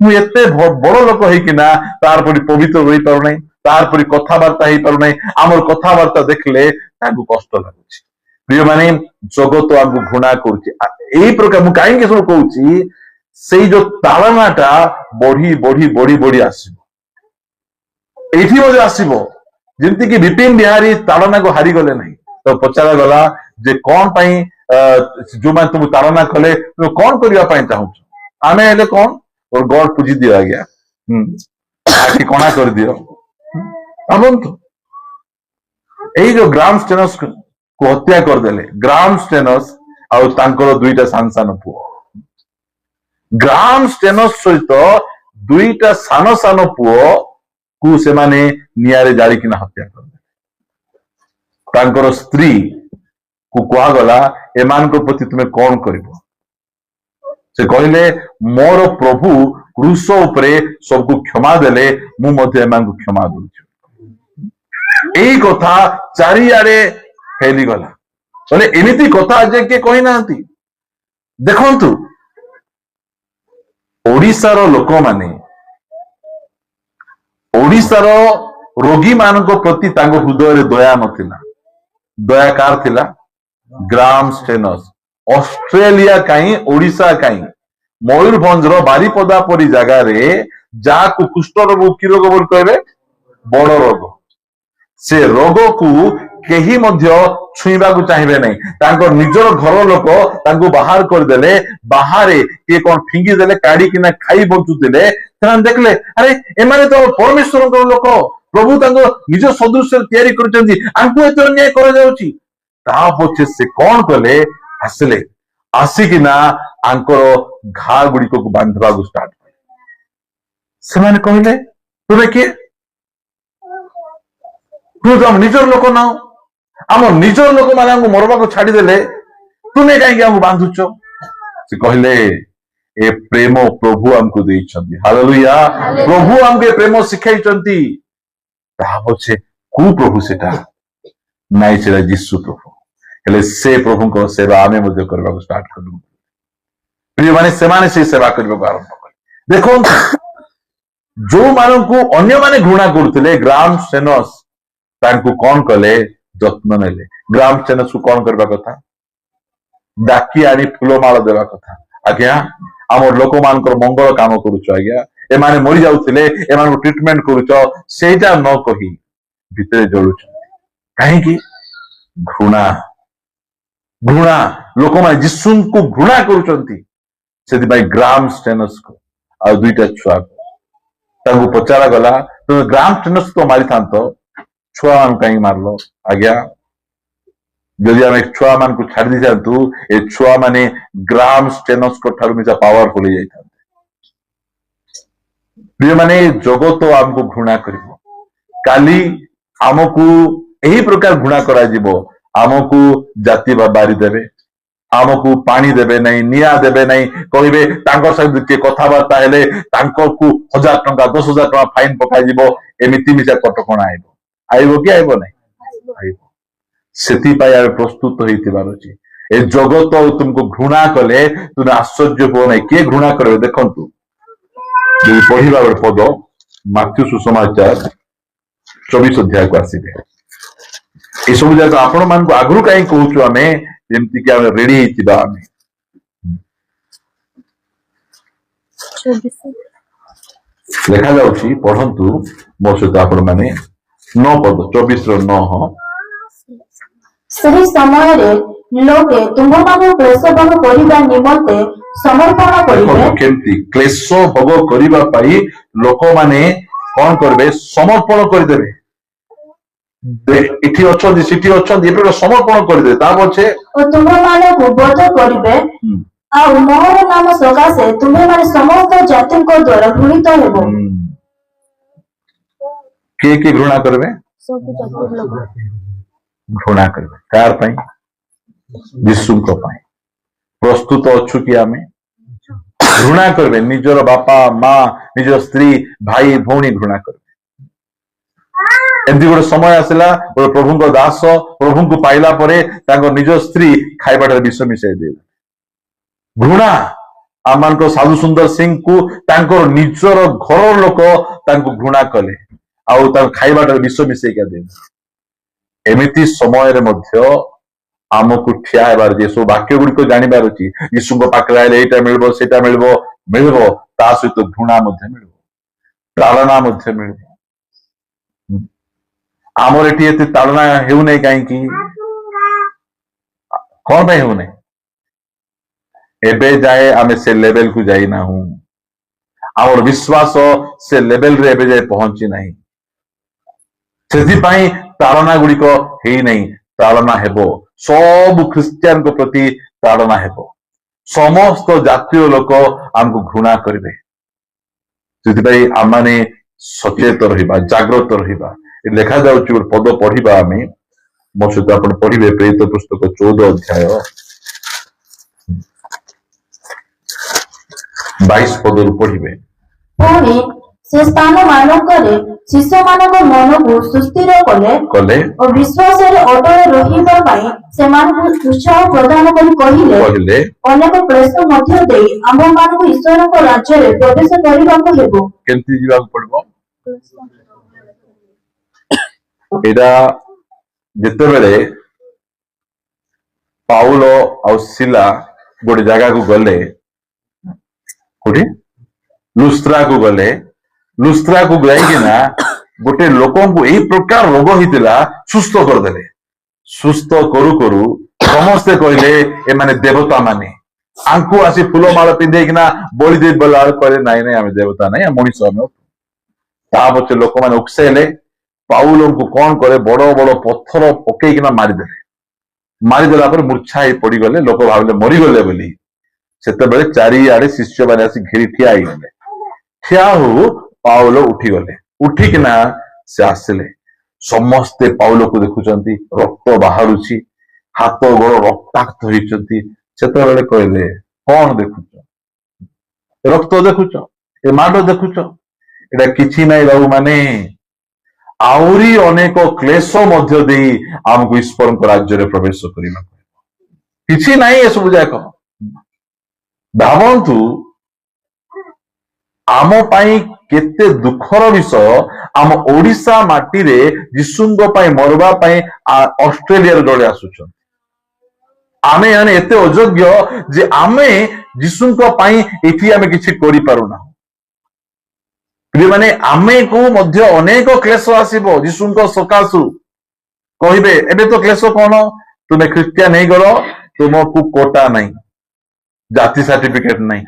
ମୁଁ ଏତେ ବଡ ଲୋକ ହେଇକିନା ତାର ପରି ପବିତ୍ର ରହିପାରୁନାହିଁ, ତାର ପରି କଥାବାର୍ତ୍ତା ହେଇପାରୁନାହିଁ। ଆମର କଥାବାର୍ତ୍ତା ଦେଖିଲେ ତାଙ୍କୁ କଷ୍ଟ ଲାଗୁଛି। ପ୍ରିୟମାନେ, ଜଗତ ଆମକୁ ଘୃଣା କରୁଛି। ଏଇ ପ୍ରକାର ମୁଁ କାହିଁକି ସବୁ କହୁଛି, ସେଇ ଯୋଉ ତାଳନାଟା ବଢି ବଢି ବଢି ବଢି ଆସିବ। ଏଇଠି ମଧ୍ୟ ଆସିବ। ଯେମିତିକି ବିପିନ ବିହାରୀ ତାଳନାକୁ ହାରିଗଲେ ନାହିଁ। ତ ପଚରାଗଲା ଯେ କଣ ପାଇଁ ଯୋଉମାନେ ତୁମକୁ ତାଳନା କଲେ ତୁମେ କଣ କରିବା ପାଇଁ ଚାହୁଁଛ? ଆମେ ହେଲେ କଣ ଗଡ ପୂଜି ଦିଅ ଆଜ୍ଞା, ଆଖି କଣା କରିଦିଅ। ଭାବନ୍ତୁ, ଏଇ ଯୋଉ ଗ୍ରାମ ଷ୍ଟେନସ କୁ ହତ୍ୟା କରିଦେଲେ, ଗ୍ରାମ ଷ୍ଟେନସ ଆଉ ତାଙ୍କର ଦୁଇଟା ସାନ ସାନ ପୁଅ। ଗ୍ରାମ ଷ୍ଟେନସ ସହିତ ଦୁଇଟା ସାନ ସାନ ପୁଅ କୁ ସେମାନେ ନିଆଁରେ ଜାଳିକିନା ହତ୍ୟା କରିଦେଲେ। ତାଙ୍କର ସ୍ତ୍ରୀ କୁ କୁହାଗଲା ଏମାନଙ୍କ ପ୍ରତି ତୁମେ କଣ କରିବ? ସେ କହିଲେ ମୋର ପ୍ରଭୁ କ୍ରୁଶ ଉପରେ ସବୁକୁ କ୍ଷମା ଦେଲେ, ମୁଁ ମଧ୍ୟ ଏମାନଙ୍କୁ କ୍ଷମା ଦଉଛି। ଏଇ କଥା ଚାରିଆଡେ ଫେଲିଗଲା। କହିଲେ ଏମିତି କଥା ଯେ କିଏ କହିନାହାନ୍ତି। ଦେଖନ୍ତୁ, ଓଡିଶାର ଲୋକମାନେ ଓଡିଶାର ରୋଗୀ ମାନଙ୍କ ପ୍ରତି ତାଙ୍କ ହୃଦୟରେ ଦୟା ନଥିଲା। ଦୟା କାର ଥିଲା? ଗ୍ରାମ ଷ୍ଟେନସ। ଅଷ୍ଟ୍ରେଲିଆ କାହିଁ, ଓଡିଶା କାହିଁ, ମୟୂରଭଞ୍ଜର ବାରିପଦା ପରି ଜାଗାରେ ଯାହାକୁ କୁଷ୍ଠ ରୋଗ, କି ରୋଗ ବୋଲି କହିବେ, ବଡ ରୋଗ, ସେ ରୋଗକୁ କେହି ମଧ୍ୟ ଛୁଇଁବାକୁ ଚାହିଁବେ ନାହିଁ। ତାଙ୍କ ନିଜର ଘର ଲୋକ ତାଙ୍କୁ ବାହାର କରିଦେଲେ। ବାହାରେ କିଏ କଣ ଫିଙ୍ଗି ଦେଲେ, କାଢିକିନା ଖାଇ ବଞ୍ଚୁଥିଲେ। ସେମାନେ ଦେଖିଲେ ଆରେ ଏମାନେ ତ ପରମେଶ୍ୱରଙ୍କ ଲୋକ, ପ୍ରଭୁ ତାଙ୍କ ନିଜ ସଦୃଶ୍ୟରେ ତିଆରି କରିଛନ୍ତି, ଆଙ୍କୁ ଏତେ ଅନ୍ୟାୟ କରାଯାଉଛି। ତା ପଛେ ସେ କଣ କଲେ? ଆସିକିନା ଆଙ୍କର ଘା ଗୁଡିକକୁ ବାନ୍ଧିବାକୁ ଷ୍ଟାର୍ଟ କଲେ। ସେମାନେ କହିଲେ ତୁମେ କିଏ? ଆମ ନିଜର ଲୋକ ନାହୁଁ, ଆମ ନିଜର ଲୋକମାନେ ଆମକୁ ମରବାକୁ ଛାଡିଦେଲେ, ତୁମେ କାହିଁକି ଆମକୁ ବାନ୍ଧୁଛ? ସେ କହିଲେ ଏ ପ୍ରେମ ପ୍ରଭୁ ଆମକୁ ଦେଇଛନ୍ତି। ହାଲେଲୁୟା। ପ୍ରଭୁ ଆମକୁ ଏ ପ୍ରେମ ଶିଖାଇଛନ୍ତି। ତାହା ପଛେ କୋଉ ପ୍ରଭୁ ସେଟା? ନାଇଁ, ସେଟା ଯୀଶୁ ପ୍ରଭୁ। ହେଲେ ସେ ପ୍ରଭୁଙ୍କ ସେବା ଆମେ ମଧ୍ୟ କରିବାକୁ ଷ୍ଟାର୍ଟ କଲୁ। ପ୍ରିୟମାନେ, ସେମାନେ ସେ ସେବା କରିବାକୁ ଆରମ୍ଭ କଲେ। ଦେଖନ୍ତୁ, ଯୋଉମାନଙ୍କୁ ଅନ୍ୟମାନେ ଘୃଣା କରୁଥିଲେ, ଗ୍ରାମ ଷ୍ଟେନସ ତାଙ୍କୁ କଣ କଲେ? ଯତ୍ନ ନେଲେ। ଗ୍ରାମ ଷ୍ଟେନସକୁ କଣ କରିବା କଥା? ଡାକି ଆଣି ଫୁଲମାଳ ଦେବା କଥା। ଆଜ୍ଞା, ଆମର ଲୋକମାନଙ୍କର ମଙ୍ଗଳ କାମ କରୁଛ ଆଜ୍ଞା, ଏମାନେ ମରି ଯାଉଥିଲେ, ଏମାନଙ୍କୁ ଟ୍ରିଟମେଣ୍ଟ କରୁଛ, ସେଇଟା ନ କହି ଭିତରେ ଜଳୁଛନ୍ତି। କାହିଁକି? ଘୃଣା। ଘୃଣା। ଲୋକମାନେ ଯୀଶୁଙ୍କୁ ଘୃଣା କରୁଛନ୍ତି। ସେଥିପାଇଁ ଗ୍ରାମ ଷ୍ଟେନସକୁ ଆଉ ଦୁଇଟା ଛୁଆକୁ ତାଙ୍କୁ ପଚରାଗଲା, ତୁମେ ଗ୍ରାମ ଷ୍ଟେନସ ତ ମାରିଥାନ୍ତ, ଛୁଆମାନଙ୍କୁ କାହିଁକି ମାରିଲ? ଆଜ୍ଞା, ଯଦି ଆମେ ଛୁଆମାନଙ୍କୁ ଛାଡି ଦେଇଥାନ୍ତୁ, ଏ ଛୁଆମାନେ ଗ୍ରାମ ଷ୍ଟେନସଙ୍କ ଠାରୁ ମିଶା ପାୱାରଫୁଲ ହେଇଯାଇଥାନ୍ତେ। ପ୍ରିୟମାନେ, ଜଗତ ଆମକୁ ଘୃଣା କରିବ। କାଲି ଆମକୁ ଏହି ପ୍ରକାର ଘୃଣା କରାଯିବ। ଆମକୁ ଜାତି ବାରି ଦେବେ, ଆମକୁ ପାଣି ଦେବେ ନାହିଁ, ନିଆଁ ଦେବେ ନାହିଁ, କହିବେ ତାଙ୍କ ସହିତ କିଏ କଥାବାର୍ତ୍ତା ହେଲେ ତାଙ୍କୁ 1000 ଟଙ୍କା 10,000 ଟଙ୍କା ଫାଇନ ପକାଯିବ। ଏମିତି ମିଶା କଟକଣା ଆଇବ କି ଆଇବ ନାହିଁ? ସେଥିପାଇଁ ଆମେ ପ୍ରସ୍ତୁତ ହେଇଥିବାର ଅଛି। ଏ ଜଗତ ତୁମକୁ ଘୃଣା କଲେ ତୁମେ ଆଶ୍ଚର୍ଯ୍ୟ ହୁଅ ନାହିଁ। କିଏ ଘୃଣା କରିବେ? ଦେଖନ୍ତୁ, ଯଦି ପଢିବା ଗୋଟେ ପଦ ମାଥ୍ୟୁ ସୁସମାଚାର 24 ଅଧ୍ୟାୟକୁ ଆସିବେ। ଏସବୁ ଯାକ ଆପଣ ମାନଙ୍କୁ ଆଗରୁ କାହିଁ କହୁଛୁ ଆମେ, ଯେମିତିକି ଆମେ ରେଡି ହେଇଥିବା। ଆମେ ଲେଖାଯାଉଛି, ପଢନ୍ତୁ ମୋ ସହିତ ଆପଣ ମାନେ 9 ପଦ 24 ର 9। ସେହି ସମୟରେ ଲୋକେ ତୁମ୍ଭମାନଙ୍କୁ କ୍ଲେଶ ଭୋଗ କରିବା ନିମନ୍ତେ ସମର୍ପଣ କରିବେ। ଦେଖନ୍ତୁ କେମିତି କ୍ଲେଶ ଭୋଗ କରିବା ପାଇଁ ଲୋକମାନେ କଣ କରିବେ? ସମର୍ପଣ କରିଦେବେ। ଏଠି ଅଛନ୍ତି ସେଠି ଅଛନ୍ତି, ଏବେ ସମର୍ପଣ କରିଦେବେ। ତା ପଛେ ଓ ତୁମ୍ଭମାନଙ୍କୁ ବୋଧ କରିବେ, ଆଉ ମୋହର ନାମ ସକାଶେ ତୁମ୍ଭେମାନେ ସମସ୍ତ ଜାତିଙ୍କ ଦ୍ୱାରା ଘୃଣିତ ହେବ। କିଏ କିଏ ଘୃଣା କରିବେ? ଘୃଣା କରିବେ କାହାର ପାଇଁ? ଯୀଶୁଙ୍କ ପାଇଁ। ପ୍ରସ୍ତୁତ ଅଛୁ କି ଆମେ? ଘୃଣା କରିବେ। ନିଜର ବାପା ମା, ନିଜର ସ୍ତ୍ରୀ, ଭାଇ ଭଉଣୀ ଘୃଣା କରିବେ। ଏମିତି ଗୋଟେ ସମୟ ଆସିଲା, ଗୋଟେ ପ୍ରଭୁଙ୍କ ଦାସ ପ୍ରଭୁଙ୍କୁ ପାଇଲା ପରେ ତାଙ୍କ ନିଜ ସ୍ତ୍ରୀ ଖାଇବାଟାରେ ବିଷ ମିଶାଇ ଦେଲେ। ଘୃଣା। ଆମମାନଙ୍କ ସାଧୁ ସୁନ୍ଦର ସିଂଙ୍କୁ ତାଙ୍କର ନିଜର ଘର ଲୋକ ତାଙ୍କୁ ଘୃଣା କଲେ, ଆଉ ତାଙ୍କ ଖାଇବାଟାରେ ବିଷ ମିଶେଇକା ଦେଲେ। ଏମିତି ସମୟରେ ମଧ୍ୟ ଆମକୁ ଠିଆ ହେବାର ଅଛି। ଏସବୁ ବାକ୍ୟ ଗୁଡିକ ଜାଣିବାର ଅଛି। ଯୀଶୁଙ୍କ ପାଖରେ ଆଇଲେ ଏଇଟା ମିଳିବ, ସେଇଟା ମିଳିବ, ତା ସହିତ ଘୃଣା ମଧ୍ୟ ମିଳିବ, ତାଳନା ମଧ୍ୟ ମିଳିବ। ଆମର ଏଠି ଏତେ ତାଳନା ହେଉନାହିଁ କାହିଁକି? କଣ ପାଇଁ ହେଉନାହିଁ? ଏବେ ଯାଏ ଆମେ ସେ ଲେଭେଲକୁ ଯାଇନାହୁଁ। ଆମର ବିଶ୍ୱାସ ସେ ଲେଭେଲରେ ଏବେ ଯାଏ ପହଞ୍ଚି ନାହିଁ। ସେଥିପାଇଁ ତାଳନା ଗୁଡିକ ହେଇନାହିଁ। ତାଳନା ହେବ। ସବୁ ଖ୍ରୀଷ୍ଟିଆନଙ୍କ ପ୍ରତି ତାଳନା ହେବ। ସମସ୍ତ ଜାତୀୟ ଲୋକ ଆମକୁ ଘୃଣା କରିବେ। ସେଥିପାଇଁ ଆମମାନେ ସଚେତ ରହିବା, ଜାଗ୍ରତ ରହିବା। ଲେଖାଯାଉଛି, ଗୋଟେ ପଦ ପଢିବା ଆମେ। ମୋ ସହିତ ଆପଣ ପଢିବେ ପ୍ରେରିତ ପୁସ୍ତକ 14 ଅଧ୍ୟାୟ 22 ପଦରୁ ପଢିବେ। ପୁଣି ସେ ସ୍ଥାନ ମାନଙ୍କରେ ଶିଶୁମାନଙ୍କ ମନକୁ ସୁସ୍ଥିର କଲେ ଓ ବିଶ୍ୱାସରେ ଅଟଳ ରହିବା ପାଇଁ ସେମାନଙ୍କୁ ଉତ୍ସାହ ପ୍ରଦାନ କରି କହିଲେ, ଅନେକ କ୍ଲେଶ ମଧ୍ୟ ଦେଇ ଆମ୍ଭମାନଙ୍କୁ ଈଶ୍ୱରଙ୍କ ରାଜ୍ୟରେ ପ୍ରବେଶ କରିବାକୁ ହେବ। କେମିତି ଯିବାକୁ ପଡିବ? ଏଇଟା ଯେତେବେଳେ ପାଉଲ ଆଉ ସିଲା ଗୋଟେ ଜାଗାକୁ ଗଲେ, କୋଉଠି? ଲୁସ୍ତ୍ରାକୁ ଗଲେ। ଲୁସ୍ତ୍ରାକୁ ଯାଇକିନା ଗୋଟେ ଲୋକଙ୍କୁ ଏଇ ପ୍ରକାର ରୋଗ ହେଇଥିଲା, ସୁସ୍ଥ କରିଦେଲେ। ସୁସ୍ଥ କରୁ କରୁ ସମସ୍ତେ କହିଲେ ଏମାନେ ଦେବତା ମାନେ। ଆଙ୍କୁ ଆସି ଫୁଲମାଳ ପିନ୍ଧେଇକିନା ବଳି ଦେଇ ଗଲା ବେଳକୁ କହିଲେ ନାଇଁ ନାଇଁ, ଆମେ ଦେବତା ନାଇଁ, ମଣିଷ ଆମେ। ତା ପଛେ ଲୋକମାନେ ଉକସେଇଲେ। ପାଉଲଙ୍କୁ କଣ କଲେ? ବଡ ବଡ ପଥର ପକେଇକିନା ମାରିଦେଲେ। ମାରିଦେଲା ପରେ ମୂର୍ଚ୍ଛା ହେଇ ପଡିଗଲେ। ଲୋକ ଭାବିଲେ ମରିଗଲେ ବୋଲି। ସେତେବେଳେ ଚାରିଆଡେ ଶିଷ୍ୟମାନେ ଆସି ଘେରି ଠିଆ ହେଇଗଲେ। ଠିଆ ହଉ ପାଉଲ ଉଠିଗଲେ। ଉଠିକିନା ସେ ଆସିଲେ। ସମସ୍ତେ ପାଉଲକୁ ଦେଖୁଛନ୍ତି, ରକ୍ତ ବାହାରୁଛି, ହାତ ଗୋଡ ରକ୍ତାକ୍ତ ହେଇଛନ୍ତି। ସେତେବେଳେ କହିଲେ, କଣ ଦେଖୁଛ? ରକ୍ତ ଦେଖୁଛ? ଏ ମାଡ ଦେଖୁଛ? ଏଇଟା କିଛି ନାହିଁ ବାବୁ ମାନେ, ଆହୁରି ଅନେକ କ୍ଲେଶ ମଧ୍ୟ ଦେଇ ଆମକୁ ଈଶ୍ୱରଙ୍କ ରାଜ୍ୟରେ ପ୍ରବେଶ କରିବାକୁ। କିଛି ନାହିଁ ଏସବୁ ଯାକ। ଭାବନ୍ତୁ ଆମ ପାଇଁ କେତେ ଦୁଃଖର ବିଷୟ। ଆମ ଓଡିଶା ମାଟିରେ ଯୀଶୁଙ୍କ ପାଇଁ ମରିବା ପାଇଁ ଅଷ୍ଟ୍ରେଲିଆରୁ ଜଣେ ଆସୁଛନ୍ତି। ଆମେ ମାନେ ଏତେ ଅଯୋଗ୍ୟ ଯେ ଆମେ ଯୀଶୁଙ୍କ ପାଇଁ ଏଠି ଆମେ କିଛି କରିପାରୁନାହୁଁ। ମାନେ ଆମକୁ ମଧ୍ୟ ଅନେକ କ୍ଲେଶ ଆସିବ ଯୀଶୁଙ୍କ ସକାଶୁ। କହିବେ ଏବେ ତ କ୍ଲେଶ କଣ? ତୁମେ ଖ୍ରୀଷ୍ଟିଆନ ହେଇଗଲ, ତୁମକୁ କୋଟା ନାହିଁ, ଜାତି ସାର୍ଟିଫିକେଟ ନାହିଁ।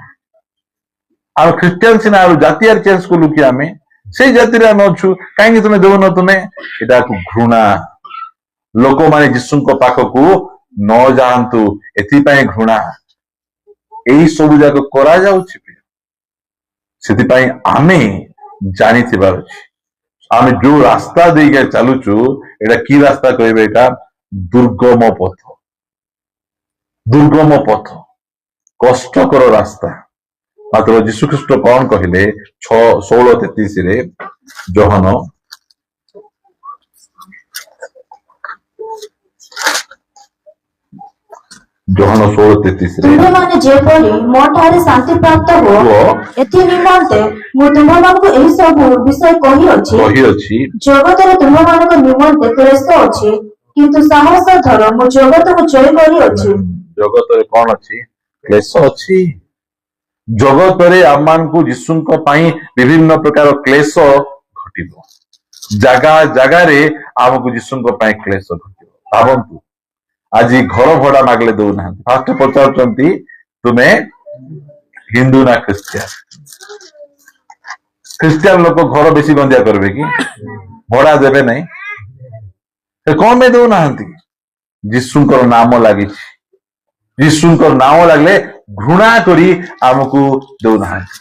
ଆଉ ଖ୍ରୀଷ୍ଟିଆନ ସିନା ଆଉ ଜାତିଆର ଚେଞ୍ଜ କଲୁ କି ଆମେ? ସେଇ ଜାତିରେ ଆମେ ଅଛୁ, କାହିଁକି ତୁମେ ଦଉନ? ତୁମେ ଏଟାକୁ ଘୃଣା। ଲୋକମାନେ ଯୀଶୁଙ୍କ ପାଖକୁ ନ ଯାଆନ୍ତୁ, ଏଥିପାଇଁ ଘୃଣା। ଏଇ ସବୁ ଯାକ କରାଯାଉଛି। ସେଥିପାଇଁ ଆମେ ଜାଣିଥିବାର ଅଛି, ଆମେ ଯୋଉ ରାସ୍ତା ଦେଇକି ଚାଲୁଛୁ, ଏଇଟା କି ରାସ୍ତା କହିବେ? ଏଇଟା ଦୁର୍ଗମ ପଥ। ଦୁର୍ଗମ ପଥ, କଷ୍ଟକର ରାସ୍ତା। ମାତ୍ର ଯୀଶୁଖ୍ରୀଷ୍ଟ କଣ କହିଲେ? 16:33 ଜୋହନ ଯୋହାନ 16:33 ତୁମ୍ଭେମାନେ ଯେପରି ମୋ ଠାରେ ଶାନ୍ତି ପ୍ରାପ୍ତ ହୁଅ ଏଥି ନିମନ୍ତେ ମୁଁ ତୁମ୍ଭମାନଙ୍କୁ ଏହି ସବୁ ବିଷୟ କହିଅଛି। ଜଗତରେ ତୁମ୍ଭମାନଙ୍କ ନିମନ୍ତେ କ୍ଲେଶ ଅଛି, କିନ୍ତୁ ସାହସ ଧର, ମୁଁ ଜଗତକୁ ଜୟ କରିଅଛି। ଜଗତରେ କଣ ଅଛି? କ୍ଲେଶ ଅଛି। ଜଗତରେ ଆମମାନଙ୍କୁ ଯୀଶୁଙ୍କ ପାଇଁ ବିଭିନ୍ନ ପ୍ରକାର କ୍ଲେଶ ଘଟିବ। ଜାଗା ଜାଗାରେ ଆମକୁ ଯୀଶୁଙ୍କ ପାଇଁ କ୍ଲେଶ ଘଟିବ। ଭାବନ୍ତୁ, ଆଜି ଘର ଭଡା ମାଗିଲେ ଦଉନାହାନ୍ତି। ଫାଷ୍ଟ ପଚାରୁଛନ୍ତି ତୁମେ ହିନ୍ଦୁ ନା ଖ୍ରୀଷ୍ଟିଆନ। ଖ୍ରୀଷ୍ଟିଆନ ଲୋକ ଘର ବେଶୀ ଗନ୍ଧିଆ କରିବେ କି? ଭଡା ଦେବେ ନାହିଁ। କଣ ପାଇଁ ଦଉନାହାନ୍ତି? ଯୀଶୁଙ୍କର ନାମ ଲାଗିଛି। ଯୀଶୁଙ୍କର ନାମ ଲାଗିଲେ ଘୃଣା କରି ଆମକୁ ଦଉନାହାନ୍ତି।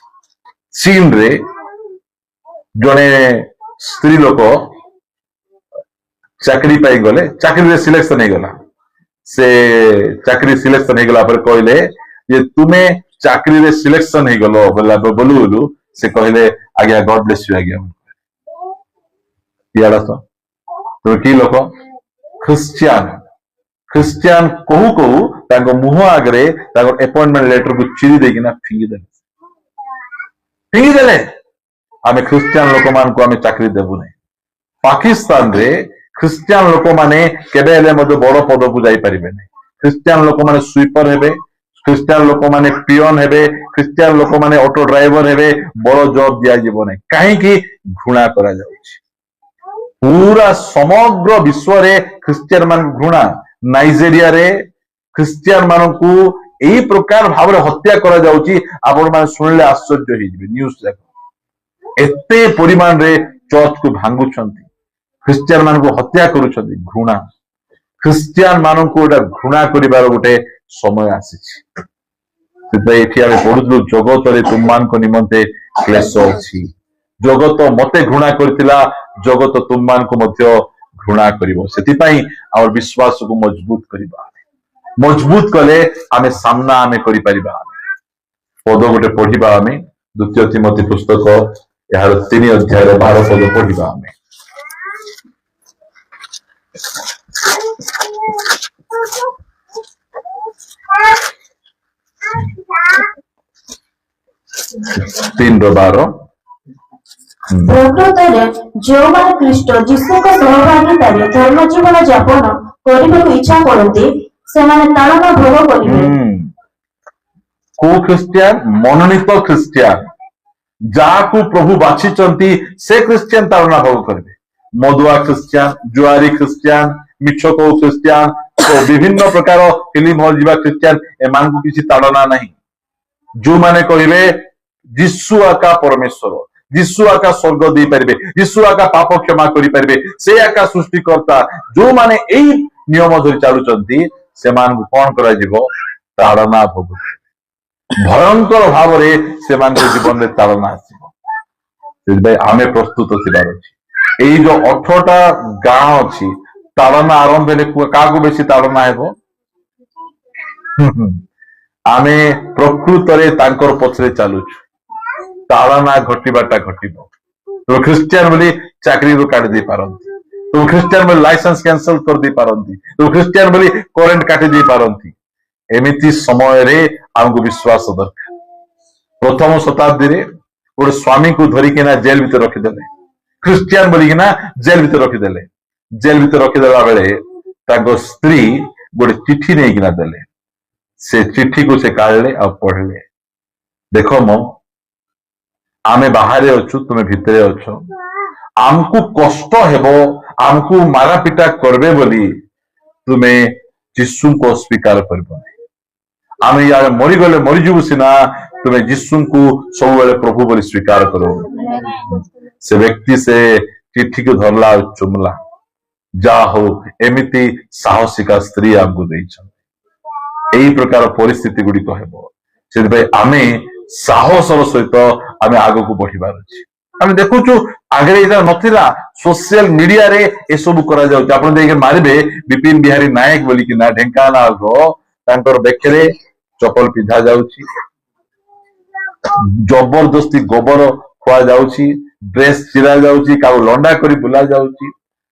ଚୀନରେ ଜଣେ ସ୍ତ୍ରୀ ଲୋକ ଚାକିରି ପାଇଁ ଗଲେ, ଚାକିରିରେ ସିଲେକ୍ସନ ହେଇଗଲା। ସେ ଚାକିରି ସିଲେକ୍ସନ ହେଇଗଲା ପରେ କହିଲେ ଯେ ତୁମେ ଚାକିରିରେ ସିଲେକ୍ସନ ହେଇଗଲ ବୋଲୁ ସେ କହିଲେ ଆଜ୍ଞା ଗଡ ବ୍ଲେସ ୟୁ ଆଜ୍ଞା। ଇଆଡ ତୁମେ କି ଲୋକ? ଖ୍ରୀଷ୍ଟିଆନ। ଖ୍ରୀଷ୍ଟିଆନ କହୁ କହୁ ତାଙ୍କ ମୁହଁ ଆଗରେ ତାଙ୍କ ଆପଏଣ୍ଟମେଣ୍ଟ ଲେଟରକୁ ଚିରି ଦେଇକିନା ଫିଙ୍ଗିଦେଲେ। ଆମେ ଖ୍ରୀଷ୍ଟିଆନ ଲୋକମାନଙ୍କୁ ଆମେ ଚାକିରି ଦେବୁ ନାହିଁ। ପାକିସ୍ତାନରେ ଖ୍ରୀଷ୍ଟିଆନ ଲୋକମାନେ କେବେ ହେଲେ ମଧ୍ୟ ବଡ ପଦକୁ ଯାଇପାରିବେ ନାହିଁ। ଖ୍ରୀଷ୍ଟିଆନ ଲୋକମାନେ ସୁଇପର ହେବେ, ଖ୍ରୀଷ୍ଟିଆନ ଲୋକମାନେ ପିଅନ ହେବେ, ଖ୍ରୀଷ୍ଟିଆନ ଲୋକମାନେ ଅଟୋ ଡ୍ରାଇଭର ହେବେ, ବଡ ଜବ ଦିଆଯିବ ନାହିଁ। କାହିଁକି? ଘୃଣା କରାଯାଉଛି। ପୁରା ସମଗ୍ର ବିଶ୍ୱରେ ଖ୍ରୀଷ୍ଟିଆନ ମାନଙ୍କୁ ଘୃଣା। ନାଇଜେରିଆରେ ଖ୍ରୀଷ୍ଟିଆନ ମାନଙ୍କୁ ଏଇ ପ୍ରକାର ଭାବରେ ହତ୍ୟା କରାଯାଉଛି, ଆପଣ ମାନେ ଶୁଣିଲେ ଆଶ୍ଚର୍ଯ୍ୟ ହେଇଯିବେ। ନ୍ୟୁଜ ଯାକ ଏତେ ପରିମାଣରେ ଚର୍ଚ୍ଚକୁ ଭାଙ୍ଗୁଛନ୍ତି, ଖ୍ରୀଷ୍ଟିଆନ ମାନଙ୍କୁ ହତ୍ୟା କରୁଛନ୍ତି। ଘୃଣା। ଖ୍ରୀଷ୍ଟିଆନ ମାନଙ୍କୁ ଗୋଟେ ଘୃଣା କରିବାର ଗୋଟେ ସମୟ ଆସିଛି। ସେଥିପାଇଁ ଏଠି ଆମେ ପଢୁଥିଲୁ ଜଗତରେ ତୁମମାନଙ୍କ ନିମନ୍ତେ କ୍ଲେଶ ଅଛି। ଜଗତ ମତେ ଘୃଣା କରିଥିଲା, ଜଗତ ତୁମମାନଙ୍କୁ ମଧ୍ୟ ଘୃଣା କରିବ। ସେଥିପାଇଁ ଆମର ବିଶ୍ୱାସକୁ ମଜବୁତ କରିବା। ମଜବୁତ କଲେ ଆମେ ସାମ୍ନା ଆମେ କରିପାରିବା। ପଦ ଗୋଟେ ପଢିବା ଆମେ, 2 ତିମୋଥୀ ପୁସ୍ତକ ଏହାର 3 ଅଧ୍ୟାୟର 12 ପଦ ପଢିବା ଆମେ। ପ୍ରକୃତରେ ଯେଉଁମାନେ ଖ୍ରୀଷ୍ଟ ଯୀଶୁଙ୍କ ସହଭାଗିତାରେ ଧର୍ମ ଜୀବନ ଯାପନ କରିବାକୁ ଇଚ୍ଛା କରନ୍ତି, ସେମାନେ ତାଳନା ଭୋଗ କରିବେ। କୋଉ ଖ୍ରୀଷ୍ଟିଆନ? ମନୋନୀତ ଖ୍ରୀଷ୍ଟିଆନ, ଯାହାକୁ ପ୍ରଭୁ ବାଛିଛନ୍ତି ସେ ଖ୍ରୀଷ୍ଟିଆନ ତାଳନା ଭୋଗ କରିବେ। ମଦୁଆ ଖ୍ରୀଷ୍ଟିଆନ, ଜୁଆରୀ ଖ୍ରୀଷ୍ଟିଆନ, ମିଛ କହୁ ଖ୍ରୀଷ୍ଟିଆନ, ବିଭିନ୍ନ ପ୍ରକାର ଫିଲ୍ମ ହଲ ଯିବା ଖ୍ରୀଷ୍ଟିଆନ, ଏମାନଙ୍କୁ କିଛି ତାଳନା ନାହିଁ। ଯୋଉମାନେ କହିବେ ଯୀଶୁ ଆକା ପରମେଶ୍ୱର, ଯୀଶୁ ଆକା ସ୍ୱର୍ଗ ଦେଇପାରିବେ, ଯୀଶୁ ଆକା ପାପ କ୍ଷମା କରିପାରିବେ, ସେ ଆକା ସୃଷ୍ଟିକର୍ତ୍ତା, ଯୋଉମାନେ ଏଇ ନିୟମ ଧରି ଚାଲୁଛନ୍ତି ସେମାନଙ୍କୁ କଣ କରାଯିବ? ତାଳନା ଭୋଗ। ଭୟଙ୍କର ଭାବରେ ସେମାନଙ୍କ ଜୀବନରେ ତାଳନା ଆସିବ। ସେଥିପାଇଁ ଆମେ ପ୍ରସ୍ତୁତ ଥିବାର ଅଛି। ଏଇ ଯୋଉ 18ଟା ଗାଁ ଅଛି, ତାଳନା ଆରମ୍ଭ ହେଲେ କାହାକୁ ବେଶୀ ତାଳନା ହେବ? ଆମେ ପ୍ରକୃତରେ ତାଙ୍କର ପଛରେ ଚାଲୁଛୁ। ତାଳନା ଘଟିବାଟା ଘଟିବ। ତୁମ ଖ୍ରୀଷ୍ଟିଆନ ବୋଲି ଚାକିରିରୁ କାଟି ଦେଇ ପାରନ୍ତି, ତୁମ ଖ୍ରୀଷ୍ଟିଆନ ବୋଲି ଲାଇସେନ୍ସ କ୍ୟାନ୍ସଲ କରିଦେଇ ପାରନ୍ତି, ତୁମ ଖ୍ରୀଷ୍ଟିଆନ ବୋଲି କରେଣ୍ଟ କାଟି ଦେଇ ପାରନ୍ତି। ଏମିତି ସମୟରେ ଆମକୁ ବିଶ୍ୱାସ ଦରକାର। ପ୍ରଥମ ଶତାବ୍ଦୀରେ ଗୋଟେ ସ୍ୱାମୀକୁ ଧରିକିନା ଜେଲ ଭିତରେ ରଖିଦେଲେ, ଖ୍ରୀଷ୍ଟିଆନ ବୋଲିକିନା ଜେଲ ଭିତରେ ରଖିଦେଲେ। ଜେଲ ଭିତରେ ରଖିଦେଲା ବେଳେ ତାଙ୍କ ସ୍ତ୍ରୀ ଗୋଟେ ଚିଠି ନେଇକିନା ଦେଲେ। ସେ ଚିଠିକୁ ସେ କାଢିଲେ ଆଉ ପଢିଲେ, ଦେଖ ମୋ ଆମେ ବାହାରେ ଅଛୁ, ତୁମେ ଭିତରେ ଅଛ, ଆମକୁ କଷ୍ଟ ହେବ, ଆମକୁ ମାରାପିଟା କରିବେ ବୋଲି ତୁମେ ଯୀଶୁଙ୍କୁ ଅସ୍ୱୀକାର କରିବ ନାହିଁ। ଆମେ ୟାର ମରିଗଲେ ମରିଯିବୁ ସିନା, ତୁମେ ଯୀଶୁଙ୍କୁ ସବୁବେଳେ ପ୍ରଭୁ ବୋଲି ସ୍ୱୀକାର କର। ସେ ବ୍ୟକ୍ତି ସେ ଚିଠିକୁ ଧରିଲା ଆଉ ଚୁମଲା। ଯାହା ହଉ, ଏମିତି ସାହସିକା ସ୍ତ୍ରୀ ଆମକୁ ଦେଇଛନ୍ତି। ଏଇ ପ୍ରକାର ପରିସ୍ଥିତି ଗୁଡିକ ହେବ। ସେଥିପାଇଁ ଆମେ ସାହସର ସହିତ ଆମେ ଆଗକୁ ବଢିବାର ଅଛି। ଆମେ ଦେଖୁଛୁ ଆଗରେ ଏଇଟା ନଥିଲା, ସୋସିଆଲ ମିଡିଆରେ ଏସବୁ କରାଯାଉଛି। ଆପଣ ଯାଇକି ମାରିବେ ବିପିନ ବିହାରୀ ନାୟକ ବୋଲିକିନା ଢେଙ୍କାନାଳର, ତାଙ୍କର ବେକରେ ଚପଲ ପିନ୍ଧା ଯାଉଛି, ଜବରଦସ୍ତି ଗୋବର ଖୁଆଯାଉଛି, ଡ୍ରେସ ଚିରା ଯାଉଛି, କାହାକୁ ଲଣ୍ଡା କରି ବୁଲା ଯାଉଛି।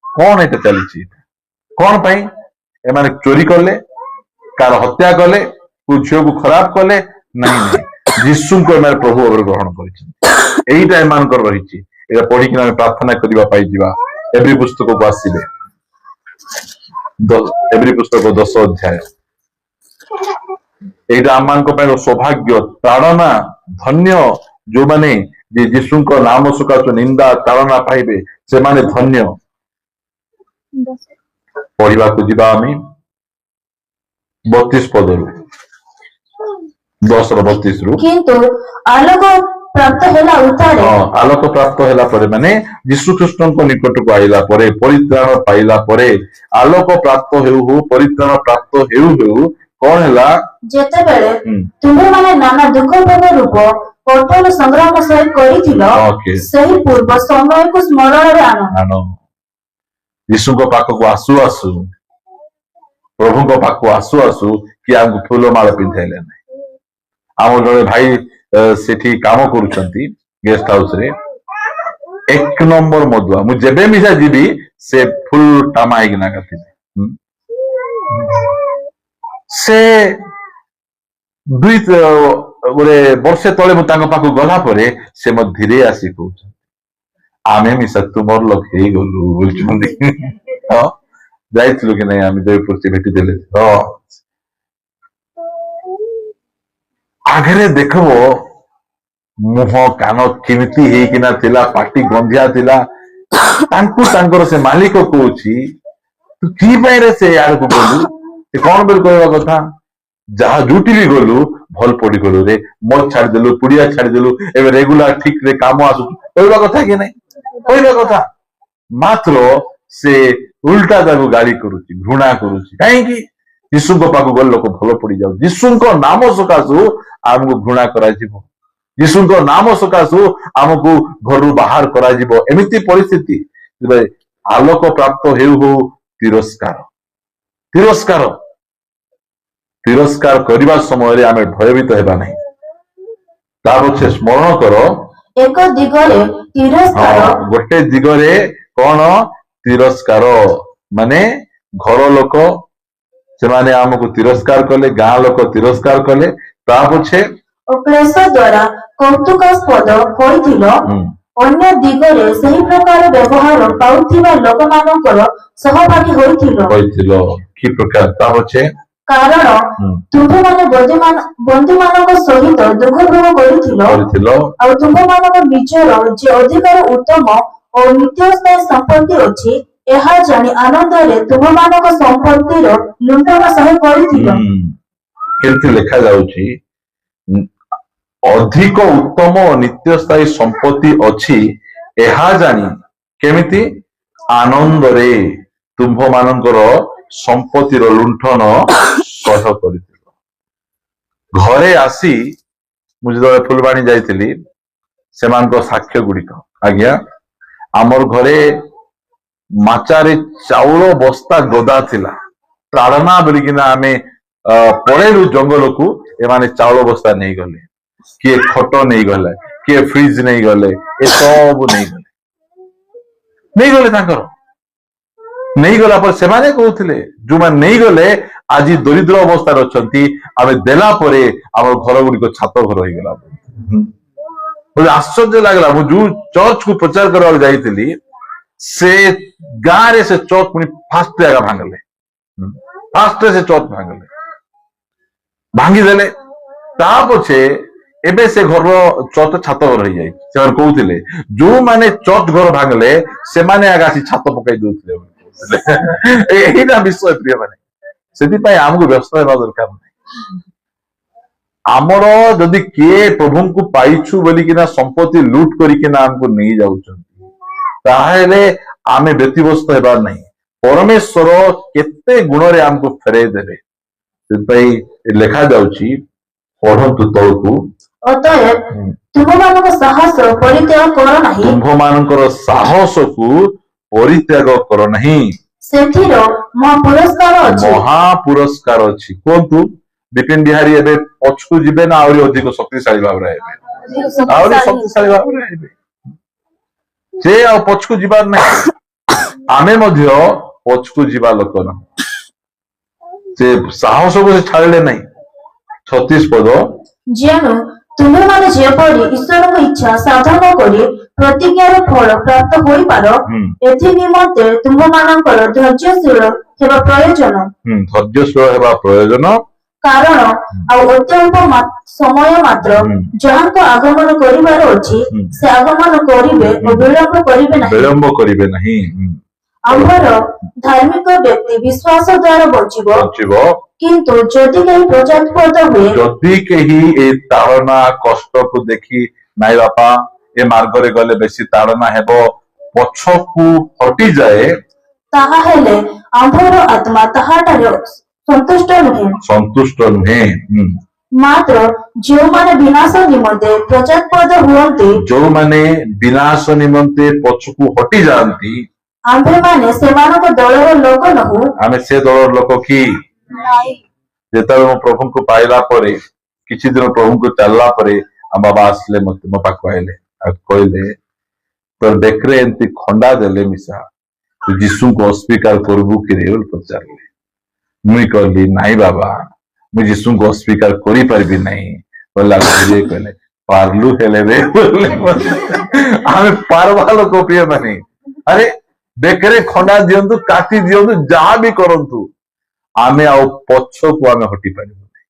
କଣ ଏଟା ଚାଲିଛି? କଣ ପାଇଁ? ଏମାନେ ଚୋରି କଲେ, कार हत्या कले झील को खराब कले नहीं जीशु को एम प्रभु भाव ग्रहण करटा एम रही पढ़ी प्रार्थना करने एवरी पुस्तक को आसवे एवरी पुस्तक 10 अध्याय एटा आम सौभाग्य ताड़ना धन्य जो माने जीशु नाम सकाशु निंदा ताड़ना पाइबे से माने धन्य पढ़ा जा 32 पदरू 10-32 रु किंतु आलोक प्राप्त होला उतारे आलोक प्राप्त होला परे माने यीशु कृष्ण को निकट को आइला परे परित्राण पाइला परे आलोक प्राप्त हेउ परित्राण प्राप्त हेउ कौन हैला जेते बेले तुमे माने नाना दुख भोग रूप कठोर संग्राम सहित करिथिलो सही पूर्व समय को स्मरण रे आनो यीशु को पाख को आसु आसु प्रभु को पाख को आसु आसु कि आम फूल माल पिंधाइले नै आम जड़े भाई सेठी काम करुचंती गेस्ट हाउस रे 1 नंबर मधुआ मु जेबे मिसा जीबी से फुल टामा हिगना करथिले से दुई गोटे वर्षे तले मु तांको पाखु गला परे से म धीरे आसी कहउछ आमे मिसा तुमर लोक हेई गलु बोलचंदी हां जाइथिलु कि नै आमे जयपुर से भेटी देले हां आगरे देखबो मुह कान केमिति हेकिना थिला पाटी गंधिया थिला तांकु तांकर से मालिक कहउछि तू की ପାଇଁ रे से यार को बोलू ए कोन बेल कहवा कथा जहा जुटी भी गलु भल पड़ी गलु रे मत छाड़ देलु पुड़िया छाड़ देलु एबे रेगुलर ठीक रे काम आसु कहवा कथा कि नै कहवा कथा मात्र से उल्टा ताको गाली करूछि घृणा करूछि काहे कि यीशु को पाखु गल लोक भल पड़ी जाउ यीशु को नाम सकासु आमको घृणा करा जीवो यीशु को नाम सकासु आमको घर बाहर करा जीवो एमिति परिस्थिति आलोक प्राप्त हेउ हो तिरस्कार तिरस्कार तिरस्कार करबा समय रे आमे भयभीत हेबा नहीं ता पछे स्मरण करो एक दिगरे तिरस्कार गोटे दिगरे कोन तिरस्कार माने घर लोक से माने आमको तिरस्कार कले गाँ लोक तिरस्कार कले ता पछे क्लेश द्वारा कौतुकास्पद होइथिलो अन्य दिगरे सही प्रकार व्यवहार पाउथिबा लोकमानकर सहभागी होइथिलो कि प्रकार ता पछे कारण तुम्भे माने बंधु मानक सहित दुख भोग करिथिलो आ तुम्भे मानक निजर जे अधिकार उत्तम और नित्यस्थायी संपत्ति अछि एहा जानि आनंद रे तुम मानक संपत्ति रो लुंटन सह करिथिलो केंति लिखा जाउछि अधिक उत्तम और नित्यस्थायी संपत्ति अछि एहा जानि केमिति आनंद रे तुम्भ मानकर संपत्ति रो लुंठन सह करिथिलो घरे आसी मुझे फुलबाणी जाइथिली सेमानक साक्ष्य गुड़िक आज्ञा आमर घरे माचारे चाउल बस्ता गदा थिला ताड़ना बोलिकिना आमे पड़ेलु जंगल को एमाने चाउल बस्ता नहीं गले किए खट नहीं गले किए फ्रिज नहीं गले ए सब नहीं गले तांकर नहीं गला पर सेमाने कहउथिले जो मान नहीं गले आज दरिद्र अवस्था अछंती आमे देला परे हमर घर गुडी को छात घर होई गेला मुझे आश्चर्य लागला मु जो चर्च को प्रचार करवा जाइथिली से गाँ रे से चौक पुनी फास्ट जगह भांगले फास्ट से चौक भांगले भांगी देले ता पछे एबे से घर चौथ छात घर रही जाय से कहउथिले जो माने चौथ घर भांगले से माने आगासी छात पकाई दउथिले एहिना विषय प्रिय माने सेति पय हमकु व्यस्त हेबा दरकार नै आमर जदि किए प्रभु को पाइछु बोली किना संपत्ति लूट करिकिना हमकु नहीं जाउछंती ताहेले आमे व्यतिव्यस्त हेबार नहीं परमेश्वर केते गुण रे हमको फेरे देबे सेति लिखा जाउछि पढ़ंतु तळकु अतएव तुममानक साहस परित्याग कर नाही तुममानकर साहस को परित्याग कर नाही सेथिरो महापुरस्कार अछि कोंतु बिपिन बिहारी एबे पछकु जिबे ना आउरी अधिक शक्तिशाली भाव रे हेबे आउरी शक्तिशाली भाव रे हेबे जे आ पछकु जिबार नै आमे मध्य पछकु जिबा लोक न ସେ ସାହସକୁ ସେ ଛାଡ଼ିଲେ ନାହିଁ। 36 ପଦ, ଯେଣୁ ତୁମେମାନେ ଯେପରି ଈଶ୍ୱରଙ୍କ ଇଚ୍ଛା ସାଧନ କରି ପ୍ରତିଜ୍ଞାର ଫଳ ପ୍ରାପ୍ତ ହୋଇପାର ଏଥି ନିମନ୍ତେ ତୁମମାନଙ୍କର ଧୈର୍ଯ୍ୟଶୀଳ ହେବା ପ୍ରୟୋଜନ। ଧୈର୍ଯ୍ୟଶୀଳ ହେବା ପ୍ରୟୋଜନ। କାରଣ ଆଉ ଅତ୍ୟଳ୍ପ ସମୟ ମାତ୍ର ଯାହାଙ୍କ ଆଗମନ କରିବାର ଅଛି ସେ ଆଗମନ କରିବେ ଓ ବିଳମ୍ବ କରିବେ ନାହିଁ। ବିଳମ୍ବ କରିବେ ନାହିଁ। ଆମର ଧାର୍ମିକ ବ୍ୟକ୍ତି ବିଶ୍ୱାସ ଦ୍ୱାରା ବଞ୍ଚିବ। କିନ୍ତୁ ଯଦି କେହି ପ୍ରଜାତିପଦ ହୁଏ, ଯଦି କେହି ଏ ତାଡ଼ନା କଷ୍ଟକୁ ଦେଖି ନାଇଁ ବାପା ଏ ମାର୍ଗରେ ଗଲେ ବେଶୀ ତାଡ଼ନା ହେବ ପଛକୁ ହଟିଯାଏ, ତାହା ହେଲେ ଆମ୍ଭର ଆତ୍ମା ତାହାଠାରେ ସନ୍ତୁଷ୍ଟ ନୁହେଁ। ମାତ୍ର ଯେଉଁମାନେ ବିନାଶ ନିମନ୍ତେ ପ୍ରଜାତିପଦ ହୁଅନ୍ତି, ଯେଉଁମାନେ ବିନାଶ ନିମନ୍ତେ ପଛକୁ ହଟି ଯାଆନ୍ତି, ଆମ୍ଭେମାନେ ସେମାନଙ୍କ ଦଳର ଲୋକ ନୋହୁ। ଆମେ ସେ ଦଳର ଲୋକ କି? ଯେତେବେଳେ ମୁଁ ପ୍ରଭୁଙ୍କୁ ପାଇଲା ପରେ କିଛି ଦିନ ପ୍ରଭୁଙ୍କୁ ଚାଲିଲା ପରେ ଆମ ବାବା ଆସିଲେ ମତେ ମୋ ପାଖକୁ ଆଇଲେ ଆଉ କହିଲେ ତୋ ବେକରେ ଏମିତି ଖଣ୍ଡା ଦେଲେ ମିଶା ତୁ ଯୀଶୁଙ୍କୁ ଅସ୍ୱୀକାର କରିବୁ କିରେ ବୋଲି ପଚାରିଲେ। ମୁଇଁ କହିଲି ନାଇଁ ବାବା ମୁଁ ଯୀଶୁଙ୍କୁ ଅସ୍ୱୀକାର କରିପାରିବି ନାହିଁ। କହିଲେ ପାରଲୁ ହେଲେ ରେ ଆମେ ପାରବା ଲୋକ ପ୍ରିୟ ମାନେ। ଆରେ ବେକରେ ଖଣ୍ଡା ଦିଅନ୍ତୁ, କାଟି ଦିଅନ୍ତୁ, ଯାହା ବି କରନ୍ତୁ, ଆମେ ଆଉ ପଛକୁ ଆମେ ହଟି ପାରିବୁ ନାହିଁ,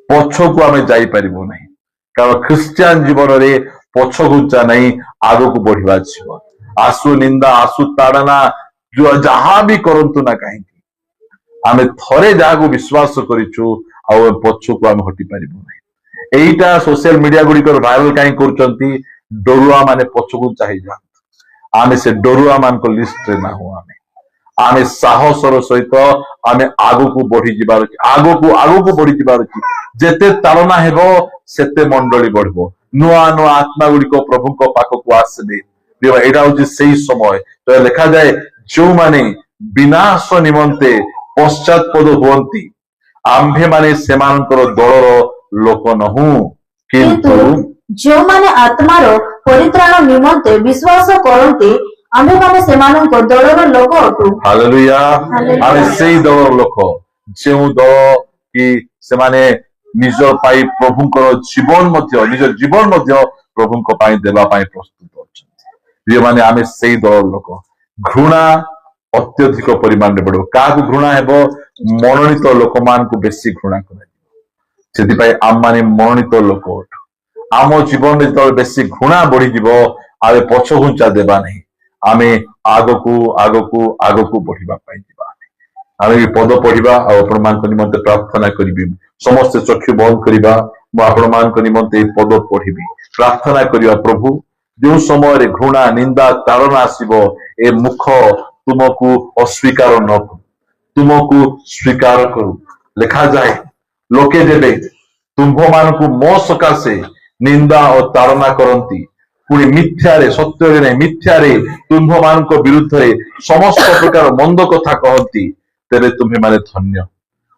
ପଛକୁ ଆମେ ଯାଇପାରିବୁ ନାହିଁ। କାରଣ ଖ୍ରୀଷ୍ଟିଆନ ଜୀବନରେ ପଛଘୁଞ୍ଚା ନାହିଁ, ଆଗକୁ ବଢିବା ଜୀବନ। ଆସୁ ନିନ୍ଦା ଆସୁ ତାଡ଼ନା ଯାହା ବି କରନ୍ତୁ ନା କାହିଁକି, ଆମେ ଥରେ ଯାହାକୁ ବିଶ୍ୱାସ କରିଛୁ ଆଉ ପଛକୁ ଆମେ ହଟି ପାରିବୁ ନାହିଁ। ଏଇଟା ସୋସିଆଲ ମିଡିଆ ଗୁଡ଼ିକର ଭାଇରାଲ କାହିଁ କରୁଛନ୍ତି? ଡରୁଆ ମାନେ ପଛକୁ ଚାହିଁଯାଆନ୍ତୁ। ଆମେ ସେ ଡରୁଆ ମାନଙ୍କ ଲିଷ୍ଟରେ ନାହୁଁ। ଆମେ ସାହସର ସହିତ ଆମେ ଆଗକୁ ବଢିଯିବାର ଅଛି, ଆଗକୁ ବଢିଯିବାର ଅଛି। ଯେତେ ତାଳନା ହେବ ସେତେ ମଣ୍ଡଳୀ ବଢିବ, ନୂଆ ନୂଆ ଆତ୍ମା ଗୁଡ଼ିକ ପ୍ରଭୁଙ୍କ ପାଖକୁ ଆସିବେ। ଏଇଟା ହଉଛି ସେଇ ସମୟ। ଲେଖାଯାଏ ଯେଉଁମାନେ ବିନାଶ ନିମନ୍ତେ ପଶ୍ଚାତପଦ ହୁଅନ୍ତି ଆମ୍ଭେମାନେ ସେମାନଙ୍କର ଦଳର ଲୋକ ନହୁଁ, କିନ୍ତୁ ଯେଉଁମାନେ ଆତ୍ମାର ପରିତ୍ରାଣ ନିମନ୍ତେ ବିଶ୍ୱାସ କରନ୍ତି ଆମ୍ଭେମାନେ ସେମାନଙ୍କ ଦଳର ଲୋକ ଅଟୁ। ହାଲେଲୁୟା। ଆମେ ସେଇ ଦଳର ଲୋକ ଯେଉଁ ଦଳ କି ସେମାନେ ନିଜ ପାଇଁ ପ୍ରଭୁଙ୍କର ନିଜ ଜୀବନ ମଧ୍ୟ ପ୍ରଭୁଙ୍କ ପାଇଁ ଦେବା ପାଇଁ ପ୍ରସ୍ତୁତ ଅଛନ୍ତି। ଯେଉଁମାନେ ଆମେ ସେଇ ଦଳର ଲୋକ। ଘୃଣା ଅତ୍ୟଧିକ ପରିମାଣରେ ବଢିବ। କାହାକୁ ଘୃଣା ହେବ? ମନୋନୀତ ଲୋକମାନଙ୍କୁ ବେଶୀ ଘୃଣା କରାଯିବ। ସେଥିପାଇଁ ଆମମାନେ ମନୋନୀତ ଲୋକ ଅଟୁ। ଆମ ଜୀବନରେ ଯେତେବେଳେ ବେଶୀ ଘୃଣା ବଢିଯିବ ଆମେ ପଛଘୁଞ୍ଚା ଦେବା ନାହିଁ, ଆମେ ଆଗକୁ ବଢିବା ପାଇଁ ଯିବା। ଆମେ ଏ ପଦ ପଢିବା ଆଉ ଆପଣମାନଙ୍କ ନିମନ୍ତେ ପ୍ରାର୍ଥନା କରିବି। ସମସ୍ତେ ଚକ୍ଷୁ ବନ୍ଦ କରିବା। ମୁଁ ଆପଣମାନଙ୍କ ନିମନ୍ତେ ଏ ପଦ ପଢିବି, ପ୍ରାର୍ଥନା କରିବା। ପ୍ରଭୁ, ଯେଉଁ ସମୟରେ ଘୃଣା ନିନ୍ଦା ତାଡ଼ନା ଆସିବ ଏ ମୁଖ ତୁମକୁ ଅସ୍ୱୀକାର ନ କରୁ, ତୁମକୁ ସ୍ୱୀକାର କରୁ। ଲେଖାଯାଏ ଲୋକେ ଯେବେ ତୁମ୍ଭମାନଙ୍କୁ ମୋ ସକାଶେ ନିନ୍ଦା ଓ ତାଡ଼ନା କରନ୍ତି, ପୁଣି ମିଥ୍ୟାରେ, ସତ୍ୟରେ ନାହିଁ ମିଥ୍ୟାରେ ତୁମ୍ଭମାନଙ୍କ ବିରୁଦ୍ଧରେ ସମସ୍ତ ପ୍ରକାର ମନ୍ଦ କଥା କହନ୍ତି, ତେବେ ତୁମ୍ଭେମାନେ ଧନ୍ୟ।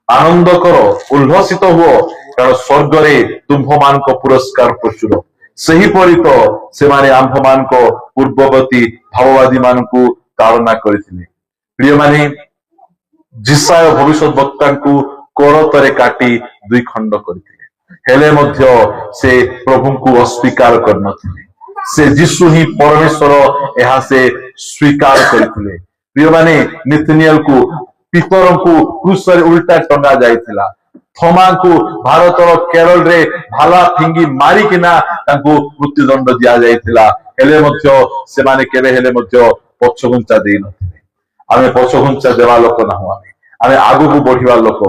ଆନନ୍ଦ କର, ଉଲ୍ଲସିତ ହୁଅ, କାରଣ ସ୍ୱର୍ଗରେ ତୁମ୍ଭମାନଙ୍କ ପୁରସ୍କାର ପ୍ରଚୁର। ସେହିପରି ତ ସେମାନେ ଆମ୍ଭମାନଙ୍କ ପୂର୍ବବର୍ତ୍ତୀ ଭାବବାଦୀ ମାନଙ୍କୁ ତାଡ଼ନା କରିଥିଲେ। ପ୍ରିୟମାନେ, ଯିଶାୟ ଭବିଷ୍ୟତ ବକ୍ତାଙ୍କୁ କରତରେ କାଟି 2 ଖଣ୍ଡ କରିଥିଲେ, ହେଲେ ମଧ୍ୟ ସେ ପ୍ରଭୁଙ୍କୁ ଅସ୍ୱୀକାର କରିନଥିଲେ। ସେ ଯୀଶୁ ହିଁ ପରମେଶ୍ୱର ଏହା ସେ ସ୍ୱୀକାର କରିଥିଲେ। ପ୍ରିୟମାନେ, ନିଥନିଏଲକୁ ପିତରଙ୍କୁ କ୍ରୁଶରେ ଉଲ୍ଟା ଟଙ୍ଗା ଯାଇଥିଲା। ଥମାଙ୍କୁ ଭାରତର କେରଳରେ ଭାଲା ଫିଙ୍ଗି ମାରିକିନା ତାଙ୍କୁ ମୃତ୍ୟୁଦଣ୍ଡ ଦିଆଯାଇଥିଲା। ହେଲେ ମଧ୍ୟ ସେମାନେ କେବେ ହେଲେ ମଧ୍ୟ ପଛଘୁଞ୍ଚା ଦେଇନଥିଲେ। ଆମେ ପଛଘୁଞ୍ଚା ଦେବା ଲୋକ ନାହୁଁ। ଆମେ ଆଗକୁ ବଢିବା ଲୋକ।